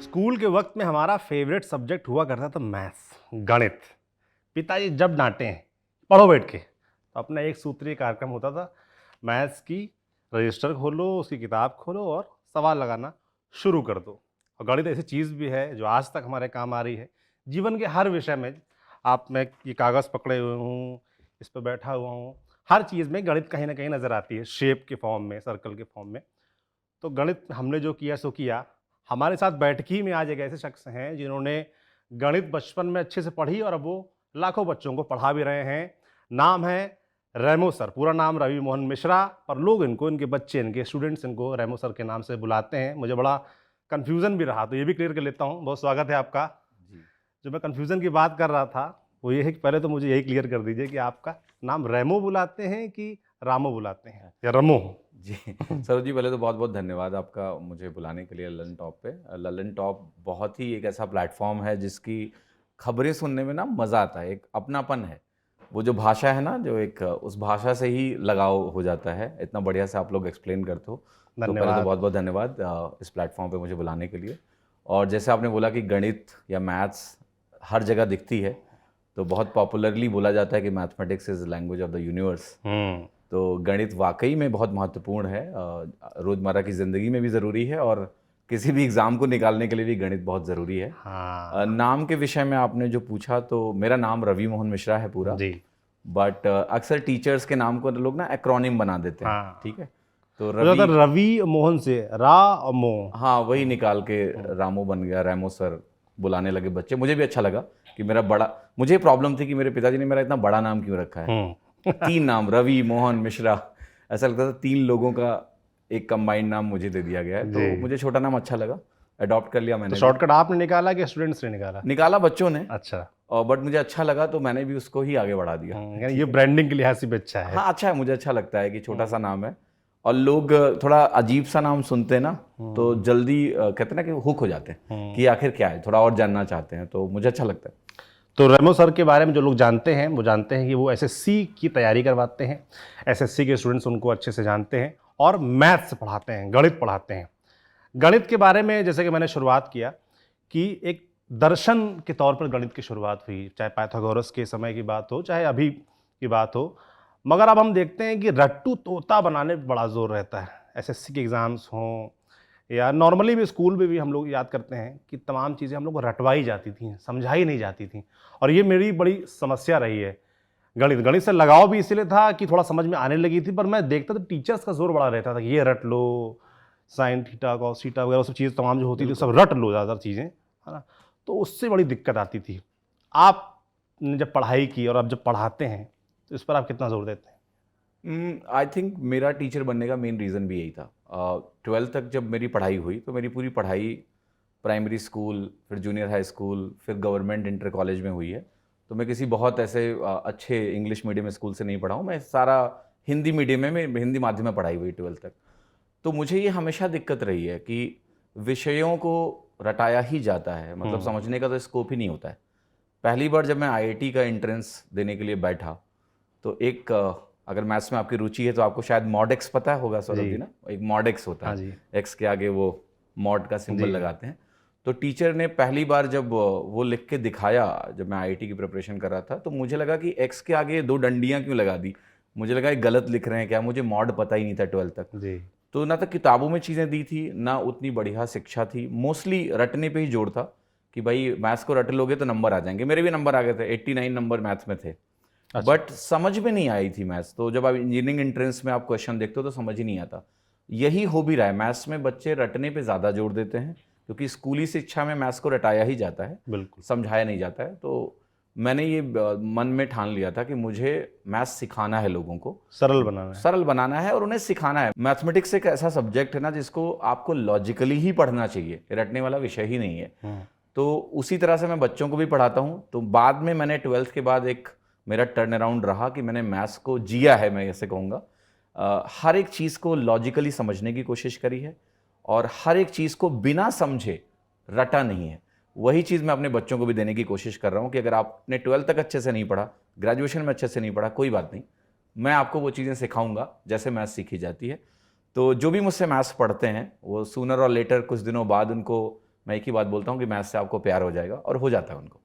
School के वक्त में हमारा फेवरेट सब्जेक्ट हुआ करता था मैथ्स, गणित। पिताजी जब डांटे हैं पढ़ो बैठ के, तो अपना एक सूत्रीय कार्यक्रम होता था। मैथ्स की रजिस्टर खोलो, उसकी किताब खोलो और सवाल लगाना शुरू कर दो। और गणित ऐसी चीज़ भी है जो आज तक हमारे काम आ रही है। जीवन के हर विषय में, आप मैं ये कागज़ पकड़े हुए हूँ, इस पर बैठा हुआ हूँ, हर चीज़ में गणित कहीं ना कहीं नज़र आती है, शेप के फॉर्म में, सर्कल के फॉर्म में। तो गणित हमने जो किया सो किया। हमारे साथ बैठकी में आज एक ऐसे शख्स हैं जिन्होंने गणित बचपन में अच्छे से पढ़ी और अब वो लाखों बच्चों को पढ़ा भी रहे हैं। नाम है रैमो सर। पूरा नाम रवि मोहन मिश्रा, पर लोग इनको, इनके बच्चे, इनके स्टूडेंट्स इनको रैमो सर के नाम से बुलाते हैं। मुझे बड़ा कन्फ्यूज़न भी रहा, तो ये भी क्लियर कर लेता हूँ। बहुत स्वागत है आपका। जी। जो मैं कन्फ्यूज़न की बात कर रहा था वो ये है कि पहले तो मुझे यही क्लियर कर दीजिए कि आपका नाम रैमो बुलाते हैं कि रामो बुलाते हैं या रमो? जी सरोज जी, पहले तो बहुत बहुत धन्यवाद आपका मुझे बुलाने के लिए ललन टॉप पे। ललन टॉप बहुत ही एक ऐसा प्लेटफॉर्म है जिसकी खबरें सुनने में ना मज़ा आता है, एक अपनापन है। वो जो भाषा है ना, जो एक उस भाषा से ही लगाव हो जाता है। इतना बढ़िया से आप लोग एक्सप्लेन करते हो, तो पहले तो धन्यवाद। बहुत बहुत धन्यवाद इस प्लेटफॉर्म पे मुझे बुलाने के लिए। और जैसे आपने बोला कि गणित या मैथ्स हर जगह दिखती है, तो बहुत पॉपुलरली बोला जाता है कि mathematics is language of the universe. तो गणित वाकई में बहुत महत्वपूर्ण है, रोज़मर्रा की ज़िंदगी में भी ज़रूरी है और किसी भी एग्ज़ाम को निकालने के लिए भी गणित बहुत ज़रूरी है। हाँ नाम के विषय में आपने जो पूछा, तो मेरा नाम रवि मोहन मिश्रा है पूरा। जी। बट अक्सर टीचर्स के नाम को लोग ना एक्रोनिम बना देते हैं। हाँ, ठीक है, तो मुझे लगता है रवि मोहन से रा और मो। हाँ, वही निकाल के रामो बन गया, रैमो सर बुलाने लगे बच्चे। मुझे भी अच्छा लगा कि मेरा बड़ा, मुझे प्रॉब्लम थी कि मेरे पिताजी ने मेरा इतना बड़ा नाम क्यों रखा है। 3 नाम, रवि मोहन मिश्रा, ऐसा लगता था 3 लोगों का एक कंबाइंड नाम मुझे दे दिया गया है। तो जी। मुझे छोटा नाम अच्छा लगा, अडॉप्ट कर लिया तो मैंने भी। शॉर्टकट आपने निकाला कि स्टूडेंट्स ने निकाला? निकाला बच्चों ने, अच्छा। और बट मुझे अच्छा लगा तो मैंने भी उसको ही आगे बढ़ा दिया। यानी ये ठीक है, ब्रांडिंग के लिहाज से भी अच्छा है। हाँ अच्छा है, मुझे अच्छा लगता है कि छोटा सा नाम है और लोग थोड़ा अजीब सा नाम सुनते हैं ना, तो जल्दी कहते हैं ना कि हुक हो जाते हैं कि आखिर क्या है, थोड़ा और जानना चाहते हैं, तो मुझे अच्छा लगता है। तो रेमो सर के बारे में जो लोग जानते हैं वो जानते हैं कि वो एसएससी की तैयारी करवाते हैं। एसएससी के स्टूडेंट्स उनको अच्छे से जानते हैं और मैथ्स पढ़ाते हैं, गणित पढ़ाते हैं। गणित के बारे में जैसे कि मैंने शुरुआत किया कि एक दर्शन के तौर पर गणित की शुरुआत हुई, चाहे पाइथागोरस के समय की बात हो, चाहे अभी की बात हो। मगर अब हम देखते हैं कि रट्टू तोता बनाने पर बड़ा जोर रहता है। एसएससी के एग्ज़ाम्स हों या नॉर्मली भी स्कूल में भी हम लोग याद करते हैं कि तमाम चीज़ें हम लोग को रटवाई जाती थी, समझाई नहीं जाती थी। और ये मेरी बड़ी समस्या रही है। गणित से लगाव भी इसीलिए था कि थोड़ा समझ में आने लगी थी, पर मैं देखता था टीचर्स का ज़ोर बड़ा रहता था कि ये रट लो, साइन थीटा, कॉस थीटा वगैरह सब चीज़ें तमाम जो होती थी, सब रट लो ज़्यादातर चीज़ें, है ना? तो उससे बड़ी दिक्कत आती थी। आपने जब पढ़ाई की और अब जब पढ़ाते हैं, तो इस पर आप कितना ज़ोर देते हैं? आई थिंक मेरा टीचर बनने का मेन रीज़न भी यही था। 12th तक जब मेरी पढ़ाई हुई, तो मेरी पूरी पढ़ाई प्राइमरी स्कूल, फिर जूनियर हाई स्कूल, फिर गवर्नमेंट इंटर कॉलेज में हुई है। तो मैं किसी बहुत ऐसे अच्छे इंग्लिश मीडियम स्कूल से नहीं पढ़ा हूँ, मैं सारा हिंदी मीडियम में, हिंदी माध्यम में पढ़ाई हुई 12th तक। तो मुझे ये हमेशा दिक्कत रही है कि विषयों को रटाया ही जाता है, मतलब समझने का तो स्कोप ही नहीं होता है। पहली बार जब मैं आईआईटी का एंट्रेंस देने के लिए बैठा, तो एक अगर मैथ्स में आपकी रुचि है तो आपको शायद मॉडेक्स पता होगा सौरभ जी ना, एक मॉडेक्स होता हाँ है, जी। एक्स के आगे वो मॉड का सिंबल जी। लगाते हैं। तो टीचर ने पहली बार जब वो लिख के दिखाया, जब मैं आईआईटी की प्रिपरेशन कर रहा था, तो मुझे लगा कि एक्स के आगे 2 डंडियां क्यों लगा दी। मुझे लगा ये गलत लिख रहे हैं क्या, मुझे मॉड पता ही नहीं था 12th तक। जी। तो ना तो किताबों में चीज़ें दी थी, ना उतनी बढ़िया शिक्षा थी, मोस्टली रटने पे ही जोर था कि भाई मैथ्स को रट लोगे तो नंबर आ जाएंगे। मेरे भी नंबर आ गए थे, 89 नंबर मैथ्स में थे। अच्छा। बट समझ में नहीं आई थी मैथ्स। तो जब आप इंजीनियरिंग एंट्रेंस में आप क्वेश्चन देखते हो तो समझ ही नहीं आता। यही हो भी रहा है, मैथ्स में बच्चे रटने पे ज़्यादा जोर देते हैं, क्योंकि स्कूली शिक्षा में मैथ्स को रटाया ही जाता है, बिल्कुल। समझाया नहीं जाता है। तो मैंने ये मन में ठान लिया था कि मुझे मैथ्स सिखाना है, लोगों को सरल बनाना है। सरल बनाना है और उन्हें सिखाना है। मैथमेटिक्स एक ऐसा सब्जेक्ट है ना जिसको आपको लॉजिकली ही पढ़ना चाहिए, रटने वाला विषय ही नहीं है। तो उसी तरह से मैं बच्चों को भी पढ़ाता हूँ। तो बाद में मैंने 12th के बाद एक मेरा टर्न अराउंड रहा कि मैंने मैथ्स को जिया है, मैं ऐसे कहूँगा। हर एक चीज़ को लॉजिकली समझने की कोशिश करी है और हर एक चीज़ को बिना समझे रटा नहीं है। वही चीज़ मैं अपने बच्चों को भी देने की कोशिश कर रहा हूँ कि अगर आपने 12th तक अच्छे से नहीं पढ़ा, ग्रेजुएशन में अच्छे से नहीं पढ़ा, कोई बात नहीं, मैं आपको वो चीज़ें सिखाऊंगा जैसे मैथ्स सीखी जाती है। तो जो भी मुझसे मैथ्स पढ़ते हैं वो सूनर और लेटर कुछ दिनों बाद उनको मैं एक ही बात बोलता हूँ कि मैथ्स से आपको प्यार हो जाएगा, और हो जाता है उनको।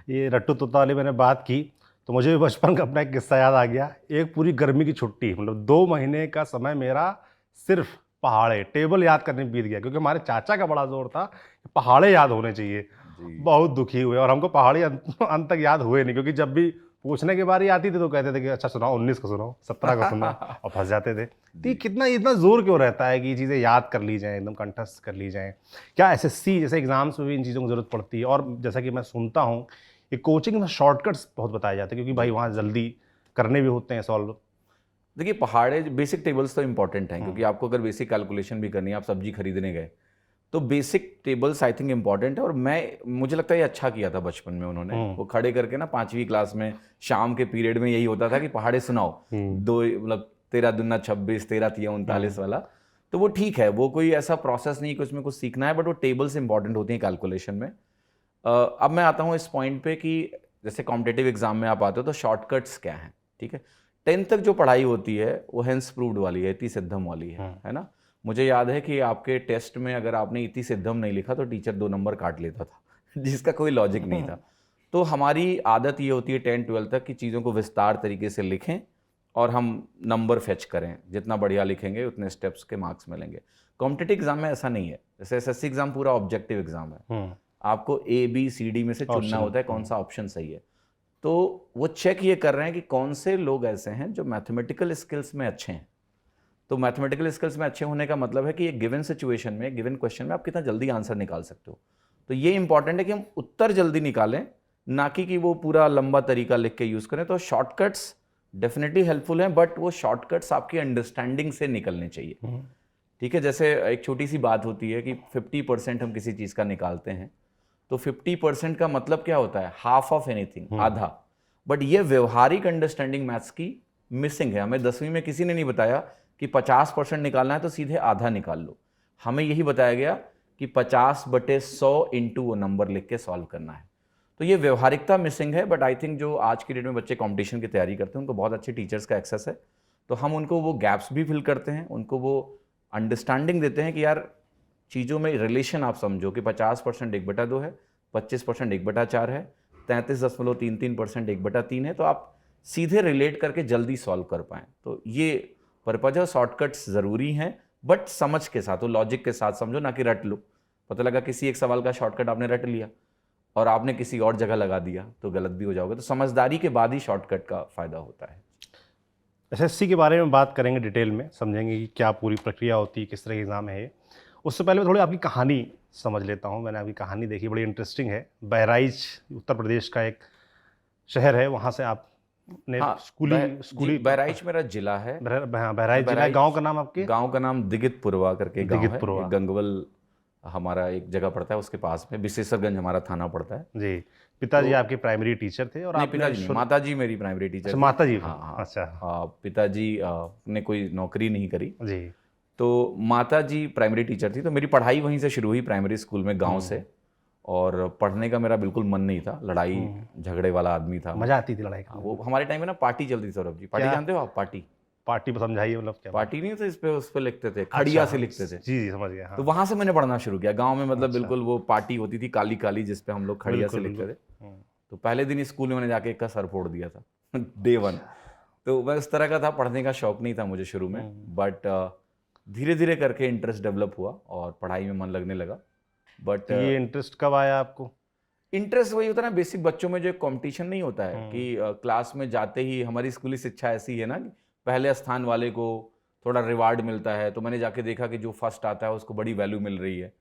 ये रट्टू तोता वाली मैंने बात की तो मुझे भी बचपन का अपना एक किस्सा याद आ गया। एक पूरी गर्मी की छुट्टी, मतलब 2 महीने का समय मेरा सिर्फ पहाड़े टेबल याद करने में बीत गया, क्योंकि हमारे चाचा का बड़ा जोर था कि पहाड़े याद होने चाहिए। जी। बहुत दुखी हुए और हमको पहाड़ी अंत तक याद हुए नहीं, क्योंकि जब भी पूछने की बारी आती थी तो कहते थे कि अच्छा सुनाओ, 19 का सुनाओ, 17 का सुनाओ, और फंस जाते थे। तो ये कितना इतना जोर क्यों रहता है कि ये चीज़ें याद कर ली जाएं, एकदम कंठस्थ कर ली जाएं? क्या एसएससी जैसे एग्जाम्स में भी इन चीज़ों की जरूरत पड़ती है? और जैसा कि मैं सुनता हूँ कि कोचिंग में शॉर्टकट्स बहुत बताए जाते हैं, क्योंकि भाई वहाँ जल्दी करने भी होते हैं सॉल्व। देखिए, पहाड़े बेसिक टेबल्स तो इंपॉर्टेंट हैं, क्योंकि आपको अगर बेसिक कैलकुलेशन भी करनी है, आप सब्जी खरीदने गए तो basic tables I think important है। और मुझे लगता है ये अच्छा किया था बचपन में उन्होंने, वो खड़े करके ना 5वीं क्लास में शाम के पीरियड में यही होता था कि पहाड़े सुनाओ, दो मतलब 13 दूना 26, 13 तिया 39 वाला। तो वो ठीक है, वो कोई ऐसा प्रोसेस नहीं कि उसमें कुछ सीखना है, बट वो टेबल्स इंपॉर्टेंट होती हैं कैलकुलेशन में। अब मैं आता हूँ इस पॉइंट पे कि जैसे कॉम्पिटिटिव एग्जाम में आप आते हो तो शॉर्टकट्स क्या हैं, ठीक है। 10th तक जो पढ़ाई होती है वो हेंस प्रूव्ड वाली है, इति सिद्धम वाली है ना। मुझे याद है कि आपके टेस्ट में अगर आपने इति सिद्धम नहीं लिखा तो टीचर 2 नंबर काट लेता था जिसका कोई लॉजिक नहीं था। तो हमारी आदत ये होती है 10th-12th तक कि चीज़ों को विस्तार तरीके से लिखें और हम नंबर फेच करें, जितना बढ़िया लिखेंगे उतने स्टेप्स के मार्क्स मिलेंगे। कॉम्पिटिटिव एग्जाम में ऐसा नहीं है। जैसे एसएससी एग्जाम पूरा ऑब्जेक्टिव एग्जाम है, आपको A B C D में से चुनना होता है कौन सा ऑप्शन सही है। तो वो चेक ये कर रहे हैं कि कौन से लोग ऐसे हैं जो मैथमेटिकल स्किल्स में अच्छे हैं। तो मैथमेटिकल स्किल्स में अच्छे होने का मतलब है कि एक गिवन सिचुएशन में, गिवन क्वेश्चन में आप कितना जल्दी आंसर निकाल सकते हो। तो ये इंपॉर्टेंट है कि हम उत्तर जल्दी निकालें, ना कि वो पूरा लंबा तरीका लिख के यूज़ करें। तो शॉर्टकट्स डेफिनेटली हेल्पफुल हैं, बट वो शॉर्टकट्स आपकी अंडरस्टैंडिंग से निकलने चाहिए, ठीक है। जैसे एक छोटी सी बात होती है कि 50% हम किसी चीज़ का निकालते हैं, तो 50% का मतलब क्या होता है? हाफ ऑफ एनीथिंग, आधा। बट ये व्यवहारिक अंडरस्टैंडिंग मैथ्स की मिसिंग है। हमें 10वीं में किसी ने नहीं बताया कि 50% निकालना है तो सीधे आधा निकाल लो। हमें यही बताया गया कि 50/100 इंटू वो नंबर लिख के सॉल्व करना है। तो ये व्यवहारिकता मिसिंग है। बट आई थिंक जो आज की डेट में बच्चे कंपटीशन की तैयारी करते हैं उनको बहुत अच्छे टीचर्स का एक्सेस है, तो हम उनको वो गैप्स भी फिल करते हैं, उनको वो अंडरस्टैंडिंग देते हैं कि यार चीज़ों में रिलेशन आप समझो कि 50% 1/2 है, 25% 1/4 है, 33.33% 1/3 है। तो आप सीधे रिलेट करके जल्दी सॉल्व कर पाएँ। तो ये पर्पज है। शॉर्टकट्स ज़रूरी हैं, बट समझ के साथ, वो लॉजिक के साथ समझो, ना कि रट लो। पता लगा किसी एक सवाल का शॉर्टकट आपने रट लिया और आपने किसी और जगह लगा दिया तो गलत भी हो जाओगे। तो समझदारी के बाद ही शॉर्टकट का फ़ायदा होता है। एसएससी के बारे में बात करेंगे डिटेल में, समझेंगे कि क्या पूरी प्रक्रिया होती है, किस तरह के एग्ज़ाम है ये। उससे पहले मैं थोड़ी आपकी कहानी समझ लेता हूँ। मैंने आपकी कहानी देखी, बड़ी इंटरेस्टिंग है। बहराइच उत्तर प्रदेश का एक शहर है, वहाँ से आपने हाँ, स्कूली बहराइच मेरा जिला है। बहराइच जिला है। गाँव का नाम आपके? गांव का नाम दिगितपुरवा करके गांव है। दिगितपुरवा। ये गंगवल हमारा एक जगह पड़ता है, उसके पास में विशेषरगंज हमारा थाना पड़ता है। जी। पिताजी आपके प्राइमरी टीचर थे और नहीं, आपने पिताजी नहीं, माताजी मेरी प्राइमरी टीचर अच्छा, थी। माता जी। हाँ हाँ। अच्छा। पिताजी ने कोई नौकरी नहीं करी, जी। तो माता जी प्राइमरी टीचर थी। तो मेरी पढ़ाई वहीं से शुरू हुई, प्राइमरी स्कूल में, गांव से। और पढ़ने का मेरा बिल्कुल मन नहीं था, लड़ाई झगड़े वाला आदमी था। मजा आती थी लड़ाई हाँ, करने वो हमारे टाइम में ना पार्टी चलती थी सौरभ जी। पार्टी क्या? जानते हो आप? पार्टी पार्टी पर समझाइए, मतलब क्या? पार्टी नहीं, तो उस पे लिखते थे, खड़िया से लिखते थे। जी जी, समझ गया। हाँ। तो वहां से मैंने पढ़ना शुरू किया गांव में। मतलब बिल्कुल वो पार्टी होती थी काली काली, जिसपे हम लोग खड़िया से लिखते थे। तो पहले दिन स्कूल में मैंने जाके एक का सर फोड़ दिया था डे 1। तो मैं उस तरह का था, पढ़ने का शौक नहीं था मुझे शुरू में, बट धीरे धीरे करके इंटरेस्ट डेवलप हुआ और पढ़ाई में मन लगने लगा। बट ये इंटरेस्ट कब आया आपको? इंटरेस्ट वही होता है ना, बेसिक बच्चों में जो कंपटीशन नहीं होता है कि क्लास में जाते ही, हमारी स्कूली शिक्षा ऐसी है ना कि पहले स्थान वाले को थोड़ा रिवार्ड मिलता है। तो मैंने जाके देखा कि जो फर्स्ट आता है उसको बड़ी वैल्यू मिल रही है।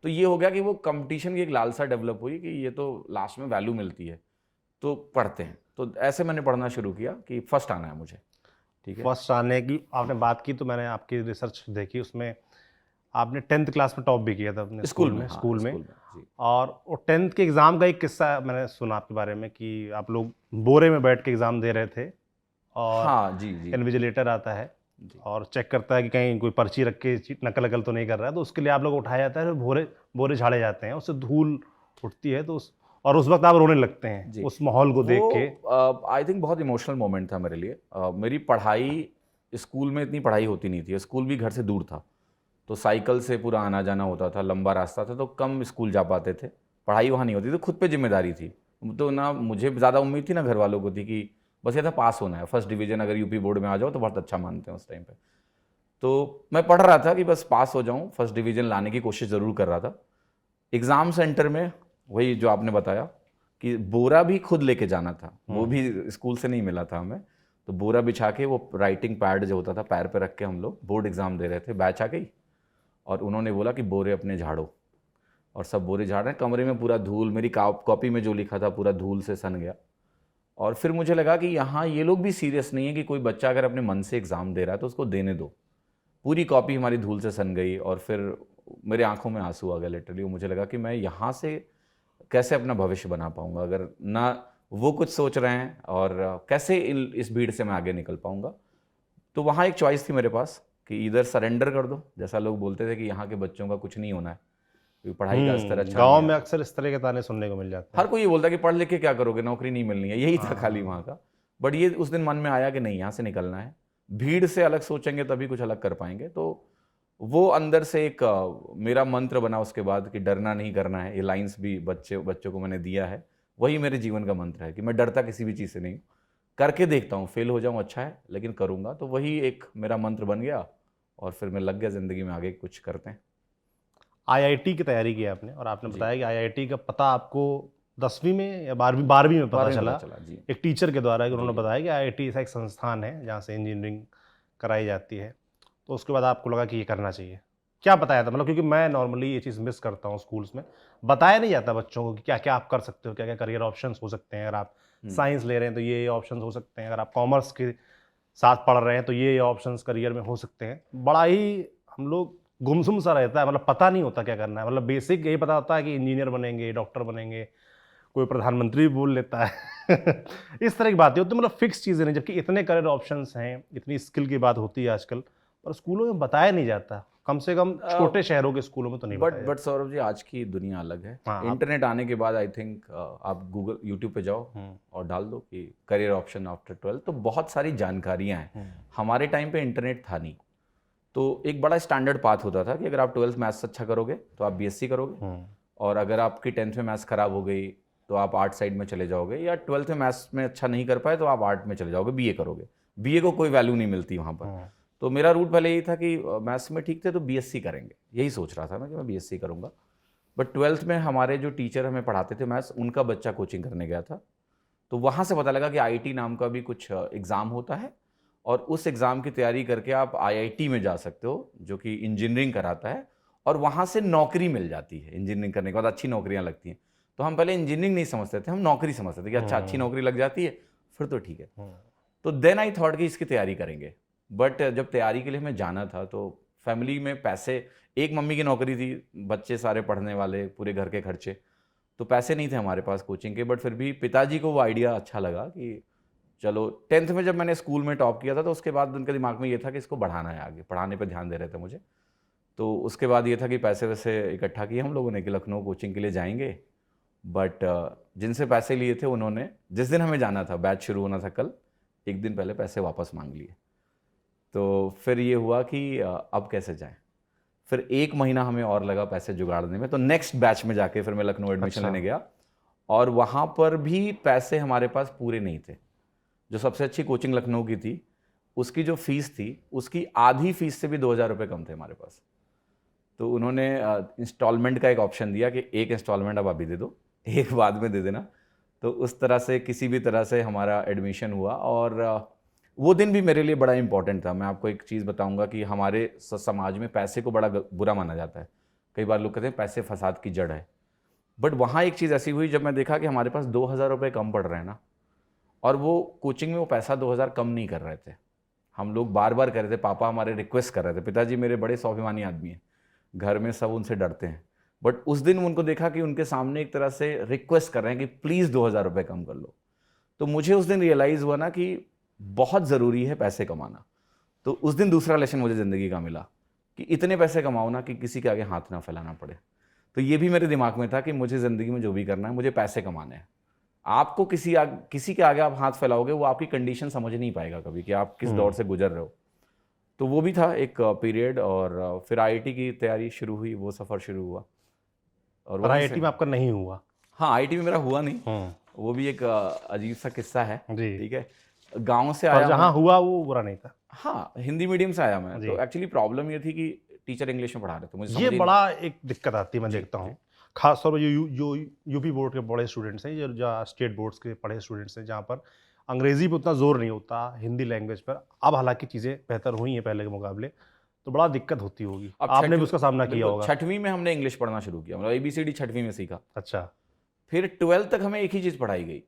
तो ये हो गया कि वो कंपटीशन की एक लालसा डेवलप हुई कि ये तो लास्ट में वैल्यू मिलती है, तो पढ़ते हैं। तो ऐसे मैंने पढ़ना शुरू किया कि फर्स्ट आना है मुझे, ठीक है। फर्स्ट आने की आपने बात की, तो मैंने आपकी रिसर्च देखी, उसमें आपने 10th क्लास में टॉप भी किया था अपने स्कूल में। स्कूल में जी। और वो 10th के एग्ज़ाम का एक किस्सा मैंने सुना आपके बारे में कि आप लोग बोरे में बैठ के एग्ज़ाम दे रहे थे और हाँ जी जी। इन्विजिलेटर आता है और चेक करता है कि कहीं कोई पर्ची रख के नकल तो नहीं कर रहा है। तो उसके लिए आप लोग उठाया जाता है, बोरे झाड़े जाते हैं, उससे धूल उठती है, तो उस वक्त आप रोने लगते हैं उस माहौल को देख के। आई थिंक बहुत इमोशनल मोमेंट था मेरे लिए। मेरी पढ़ाई स्कूल में इतनी पढ़ाई होती नहीं थी, स्कूल भी घर से दूर था, तो साइकिल से पूरा आना जाना होता था, लंबा रास्ता था, तो कम स्कूल जा पाते थे, पढ़ाई वहाँ नहीं होती, तो खुद पे जिम्मेदारी थी। तो ना मुझे ज़्यादा उम्मीद थी ना घर वालों को थी कि बस ये था पास होना है, फर्स्ट डिवीज़न अगर यूपी बोर्ड में आ जाओ तो बहुत अच्छा मानते हैं उस टाइम पे। तो मैं पढ़ रहा था कि बस पास हो जाऊँ, फर्स्ट डिवीज़न लाने की कोशिश ज़रूर कर रहा था। एग्ज़ाम सेंटर में वही जो आपने बताया कि बोरा भी खुद लेके जाना था, वो भी स्कूल से नहीं मिला था हमें, तो बोरा बिछा के वो राइटिंग पैड जो होता था पैर पे रख के हम लोग बोर्ड एग्ज़ाम दे रहे थे। बैच आ गई और उन्होंने बोला कि बोरे अपने झाड़ो, और सब बोरे झाड़ रहे हैं, कमरे में पूरा धूल, मेरी कॉपी में जो लिखा था पूरा धूल से सन गया। और फिर मुझे लगा कि यहाँ ये लोग भी सीरियस नहीं है कि कोई बच्चा अगर अपने मन से एग्ज़ाम दे रहा है तो उसको देने दो। पूरी कॉपी हमारी धूल से सन गई और फिर मेरे आंखों में आंसू आ गए लिटरली। मुझे लगा कि मैं यहाँ से कैसे अपना भविष्य बना पाऊंगा अगर ना वो कुछ सोच रहे हैं, और कैसे इस भीड़ से मैं आगे निकल पाऊंगा। तो वहाँ एक चॉइस थी मेरे पास कि इधर सरेंडर कर दो, जैसा लोग बोलते थे कि यहाँ के बच्चों का कुछ नहीं होना है क्योंकि पढ़ाई का स्तर अच्छा गांव नहीं में है। अक्सर इस तरह के ताने सुनने को मिल जाते हर हैं। कोई ये बोलता है कि पढ़ लिख के क्या करोगे, नौकरी नहीं मिलनी है, यही था खाली वहाँ का। बट ये उस दिन मन में आया कि नहीं, यहाँ से निकलना है, भीड़ से अलग सोचेंगे तभी कुछ अलग कर पाएंगे। तो वो अंदर से एक मेरा मंत्र बना उसके बाद कि डरना नहीं करना है। ये लाइंस भी बच्चों को मैंने दिया है, वही मेरे जीवन का मंत्र है कि मैं डरता किसी भी चीज़ से नहीं हूँ, करके देखता हूँ, फेल हो जाऊँ अच्छा है लेकिन करूँगा। तो वही एक मेरा मंत्र बन गया और फिर मैं लग गया ज़िंदगी में आगे कुछ करते हैं। आईआईटी की तैयारी की आपने, और आपने जी। बताया कि आईआईटी का पता आपको 10वीं में या 12वीं में पता 12वीं में चला, पता चला, जी। एक टीचर के द्वारा कि उन्होंने जी। बताया कि आईआईटी ऐसा एक संस्थान है जहाँ से इंजीनियरिंग कराई जाती है। तो उसके बाद आपको लगा कि ये करना चाहिए। क्या बताया था? मतलब क्योंकि मैं नॉर्मली ये चीज़ मिस करता हूँ स्कूल्स में, बताया नहीं जाता बच्चों को कि क्या-क्या आप कर सकते हो, क्या-क्या करियर ऑप्शंस हो सकते हैं। अगर आप साइंस ले रहे हैं तो ये ऑप्शंस हो सकते हैं, अगर आप कॉमर्स के साथ पढ़ रहे हैं तो ये ऑप्शंस करियर में हो सकते हैं। बड़ा ही हम लोग गुमसुम सा रहता है, मतलब पता नहीं होता क्या करना है। मतलब बेसिक यही पता होता है कि इंजीनियर बनेंगे, डॉक्टर बनेंगे, कोई प्रधानमंत्री भी बोल लेता है। इस तरह की बातें होती हैं, मतलब फिक्स चीज़ें नहीं, जबकि इतने करियर ऑप्शंस हैं, इतनी स्किल की बात होती है आजकल, पर स्कूलों में बताया नहीं जाता। कम से कम छोटे शहरों के स्कूलों में तो नहीं बताया बट सौरभ जी, आज की दुनिया अलग है। हाँ, इंटरनेट आने के बाद आई थिंक आप गूगल यूट्यूब पे जाओ और डाल दो कि करियर ऑप्शन आफ्टर 12, तो बहुत सारी जानकारियां हैं। हमारे टाइम पे इंटरनेट था नहीं, तो एक बड़ा स्टैंडर्ड पाथ होता था कि अगर आप 12th मैथ्स अच्छा करोगे तो आप बीएससी करोगे, और अगर आपकी 10th में मैथ्स खराब हो गई तो आप आर्ट साइड में चले जाओगे, या 12th में मैथ्स में अच्छा नहीं कर पाए तो आप आर्ट में चले जाओगे, बीए करोगे। बीए को कोई वैल्यू नहीं मिलती वहाँ पर। तो मेरा रूट पहले यही था कि मैथ्स में ठीक थे तो बीएससी करेंगे, यही सोच रहा था मैं कि मैं बीएससी करूँगा। बट 12th में हमारे जो टीचर हमें पढ़ाते थे मैथ्स, उनका बच्चा कोचिंग करने गया था, तो वहाँ से पता लगा कि आईआईटी नाम का भी कुछ एग्ज़ाम होता है, और उस एग्ज़ाम की तैयारी करके आप आईआईटी में जा सकते हो जो कि इंजीनियरिंग कराता है, और वहाँ से नौकरी मिल जाती है। इंजीनियरिंग करने के बाद अच्छी नौकरियाँ लगती हैं। तो हम पहले इंजीनियरिंग नहीं समझते थे, हम नौकरी समझते थे कि अच्छा अच्छी नौकरी लग जाती है फिर तो ठीक है। तो देन आई थॉट कि इसकी तैयारी करेंगे। बट जब तैयारी के लिए हमें जाना था तो फैमिली में पैसे, एक मम्मी की नौकरी थी, बच्चे सारे पढ़ने वाले, पूरे घर के खर्चे, तो पैसे नहीं थे हमारे पास कोचिंग के। बट फिर भी पिताजी को वो आइडिया अच्छा लगा कि चलो, 10th में जब मैंने स्कूल में टॉप किया था तो उसके बाद उनके दिमाग में ये था कि इसको बढ़ाना है, आगे पढ़ाने पे ध्यान दे रहे थे मुझे। तो उसके बाद ये था कि पैसे वैसे इकट्ठा किए हम लोगों ने कि लखनऊ कोचिंग के लिए जाएंगे। बट जिनसे पैसे लिए थे उन्होंने जिस दिन हमें जाना था, बैच शुरू होना था कल, एक दिन पहले पैसे वापस मांग लिए। तो फिर ये हुआ कि अब कैसे जाएं। फिर 1 महीना हमें और लगा पैसे जुगाड़ने में। तो नेक्स्ट बैच में जाके फिर मैं लखनऊ एडमिशन लेने गया, और वहाँ पर भी पैसे हमारे पास पूरे नहीं थे। जो सबसे अच्छी कोचिंग लखनऊ की थी, उसकी जो फीस थी उसकी आधी फीस से भी 2000 रुपये कम थे हमारे पास। तो उन्होंने इंस्टॉलमेंट का एक ऑप्शन दिया कि एक इंस्टॉलमेंट अब अभी दे दो, एक बाद में दे देना। तो उस तरह से किसी भी तरह से हमारा एडमिशन हुआ, और वो दिन भी मेरे लिए बड़ा इंपॉर्टेंट था। मैं आपको एक चीज़ बताऊंगा कि हमारे समाज में पैसे को बड़ा बुरा माना जाता है। कई बार लोग कहते हैं पैसे फसाद की जड़ है। बट वहाँ एक चीज़ ऐसी हुई जब मैं देखा कि हमारे पास 2000 रुपये कम पड़ रहे हैं ना, और वो कोचिंग में वो पैसा 2000 कम नहीं कर रहे थे। हम लोग बार बार कर रहे थे, पापा हमारे रिक्वेस्ट कर रहे थे, पिताजी मेरे बड़े स्वाभिमानी आदमी हैं, घर में सब उनसे डरते हैं। बट उस दिन उनको देखा कि उनके सामने एक तरह से रिक्वेस्ट कर रहे हैं कि प्लीज़ 2000 रुपये कम कर लो। तो मुझे उस दिन रियलाइज़ हुआ ना कि बहुत ज़रूरी है पैसे कमाना। तो उस दिन दूसरा लेसन मुझे ज़िंदगी का मिला कि इतने पैसे कमाओ ना कि किसी के आगे हाथ ना फैलाना पड़े। तो ये भी मेरे दिमाग में था कि मुझे ज़िंदगी में जो भी करना है, मुझे पैसे कमाने हैं। आपको किसी के आगे आप हाथ फैलाओगे, वो आपकी कंडीशन समझ नहीं पाएगा कभी कि आप किस दौर से गुजर रहे हो। तो वो भी था एक पीरियड, और फिर आईआईटी की तैयारी शुरू हुई, वो सफ़र शुरू हुआ। और पर वहीं आईआईटी से, में आपका नहीं हुआ। हाँ आईआईटी में मेरा हुआ नहीं, हम्म। वो भी एक अजीब सा किस्सा है। जी। ठीक है, गांव से पर आया जहाँ हूँ। हुआ वो बुरा नहीं था। हाँ, हिंदी मीडियम से आया मैं, जी। तो एक्चुअली प्रॉब्लम ये थी कि टीचर इंग्लिश में पढ़ा रहे थे, मुझे ये समझ ही बड़ा एक दिक्कत आती है, मैं जी, देखता जी। हूँ। खास तौर पर जो यूपी बोर्ड के बड़े स्टूडेंट्स हैं, जो जो स्टेट बोर्ड्स के पढ़े स्टूडेंट्स हैं, जहाँ पर अंग्रेजी पे उतना जोर नहीं होता, हिंदी लैंग्वेज पर। अब हालांकि चीज़ें बेहतर हुई हैं पहले के मुकाबले, तो बड़ा दिक्कत होती होगी। अब आपने भी उसका सामना किया बिल्कुल होगा। छठवीं में हमने इंग्लिश पढ़ना शुरू किया, मतलब एबीसीडी छठवीं में सीखा। अच्छा। फिर 12th तक हमें एक ही चीज़ पढ़ाई गई।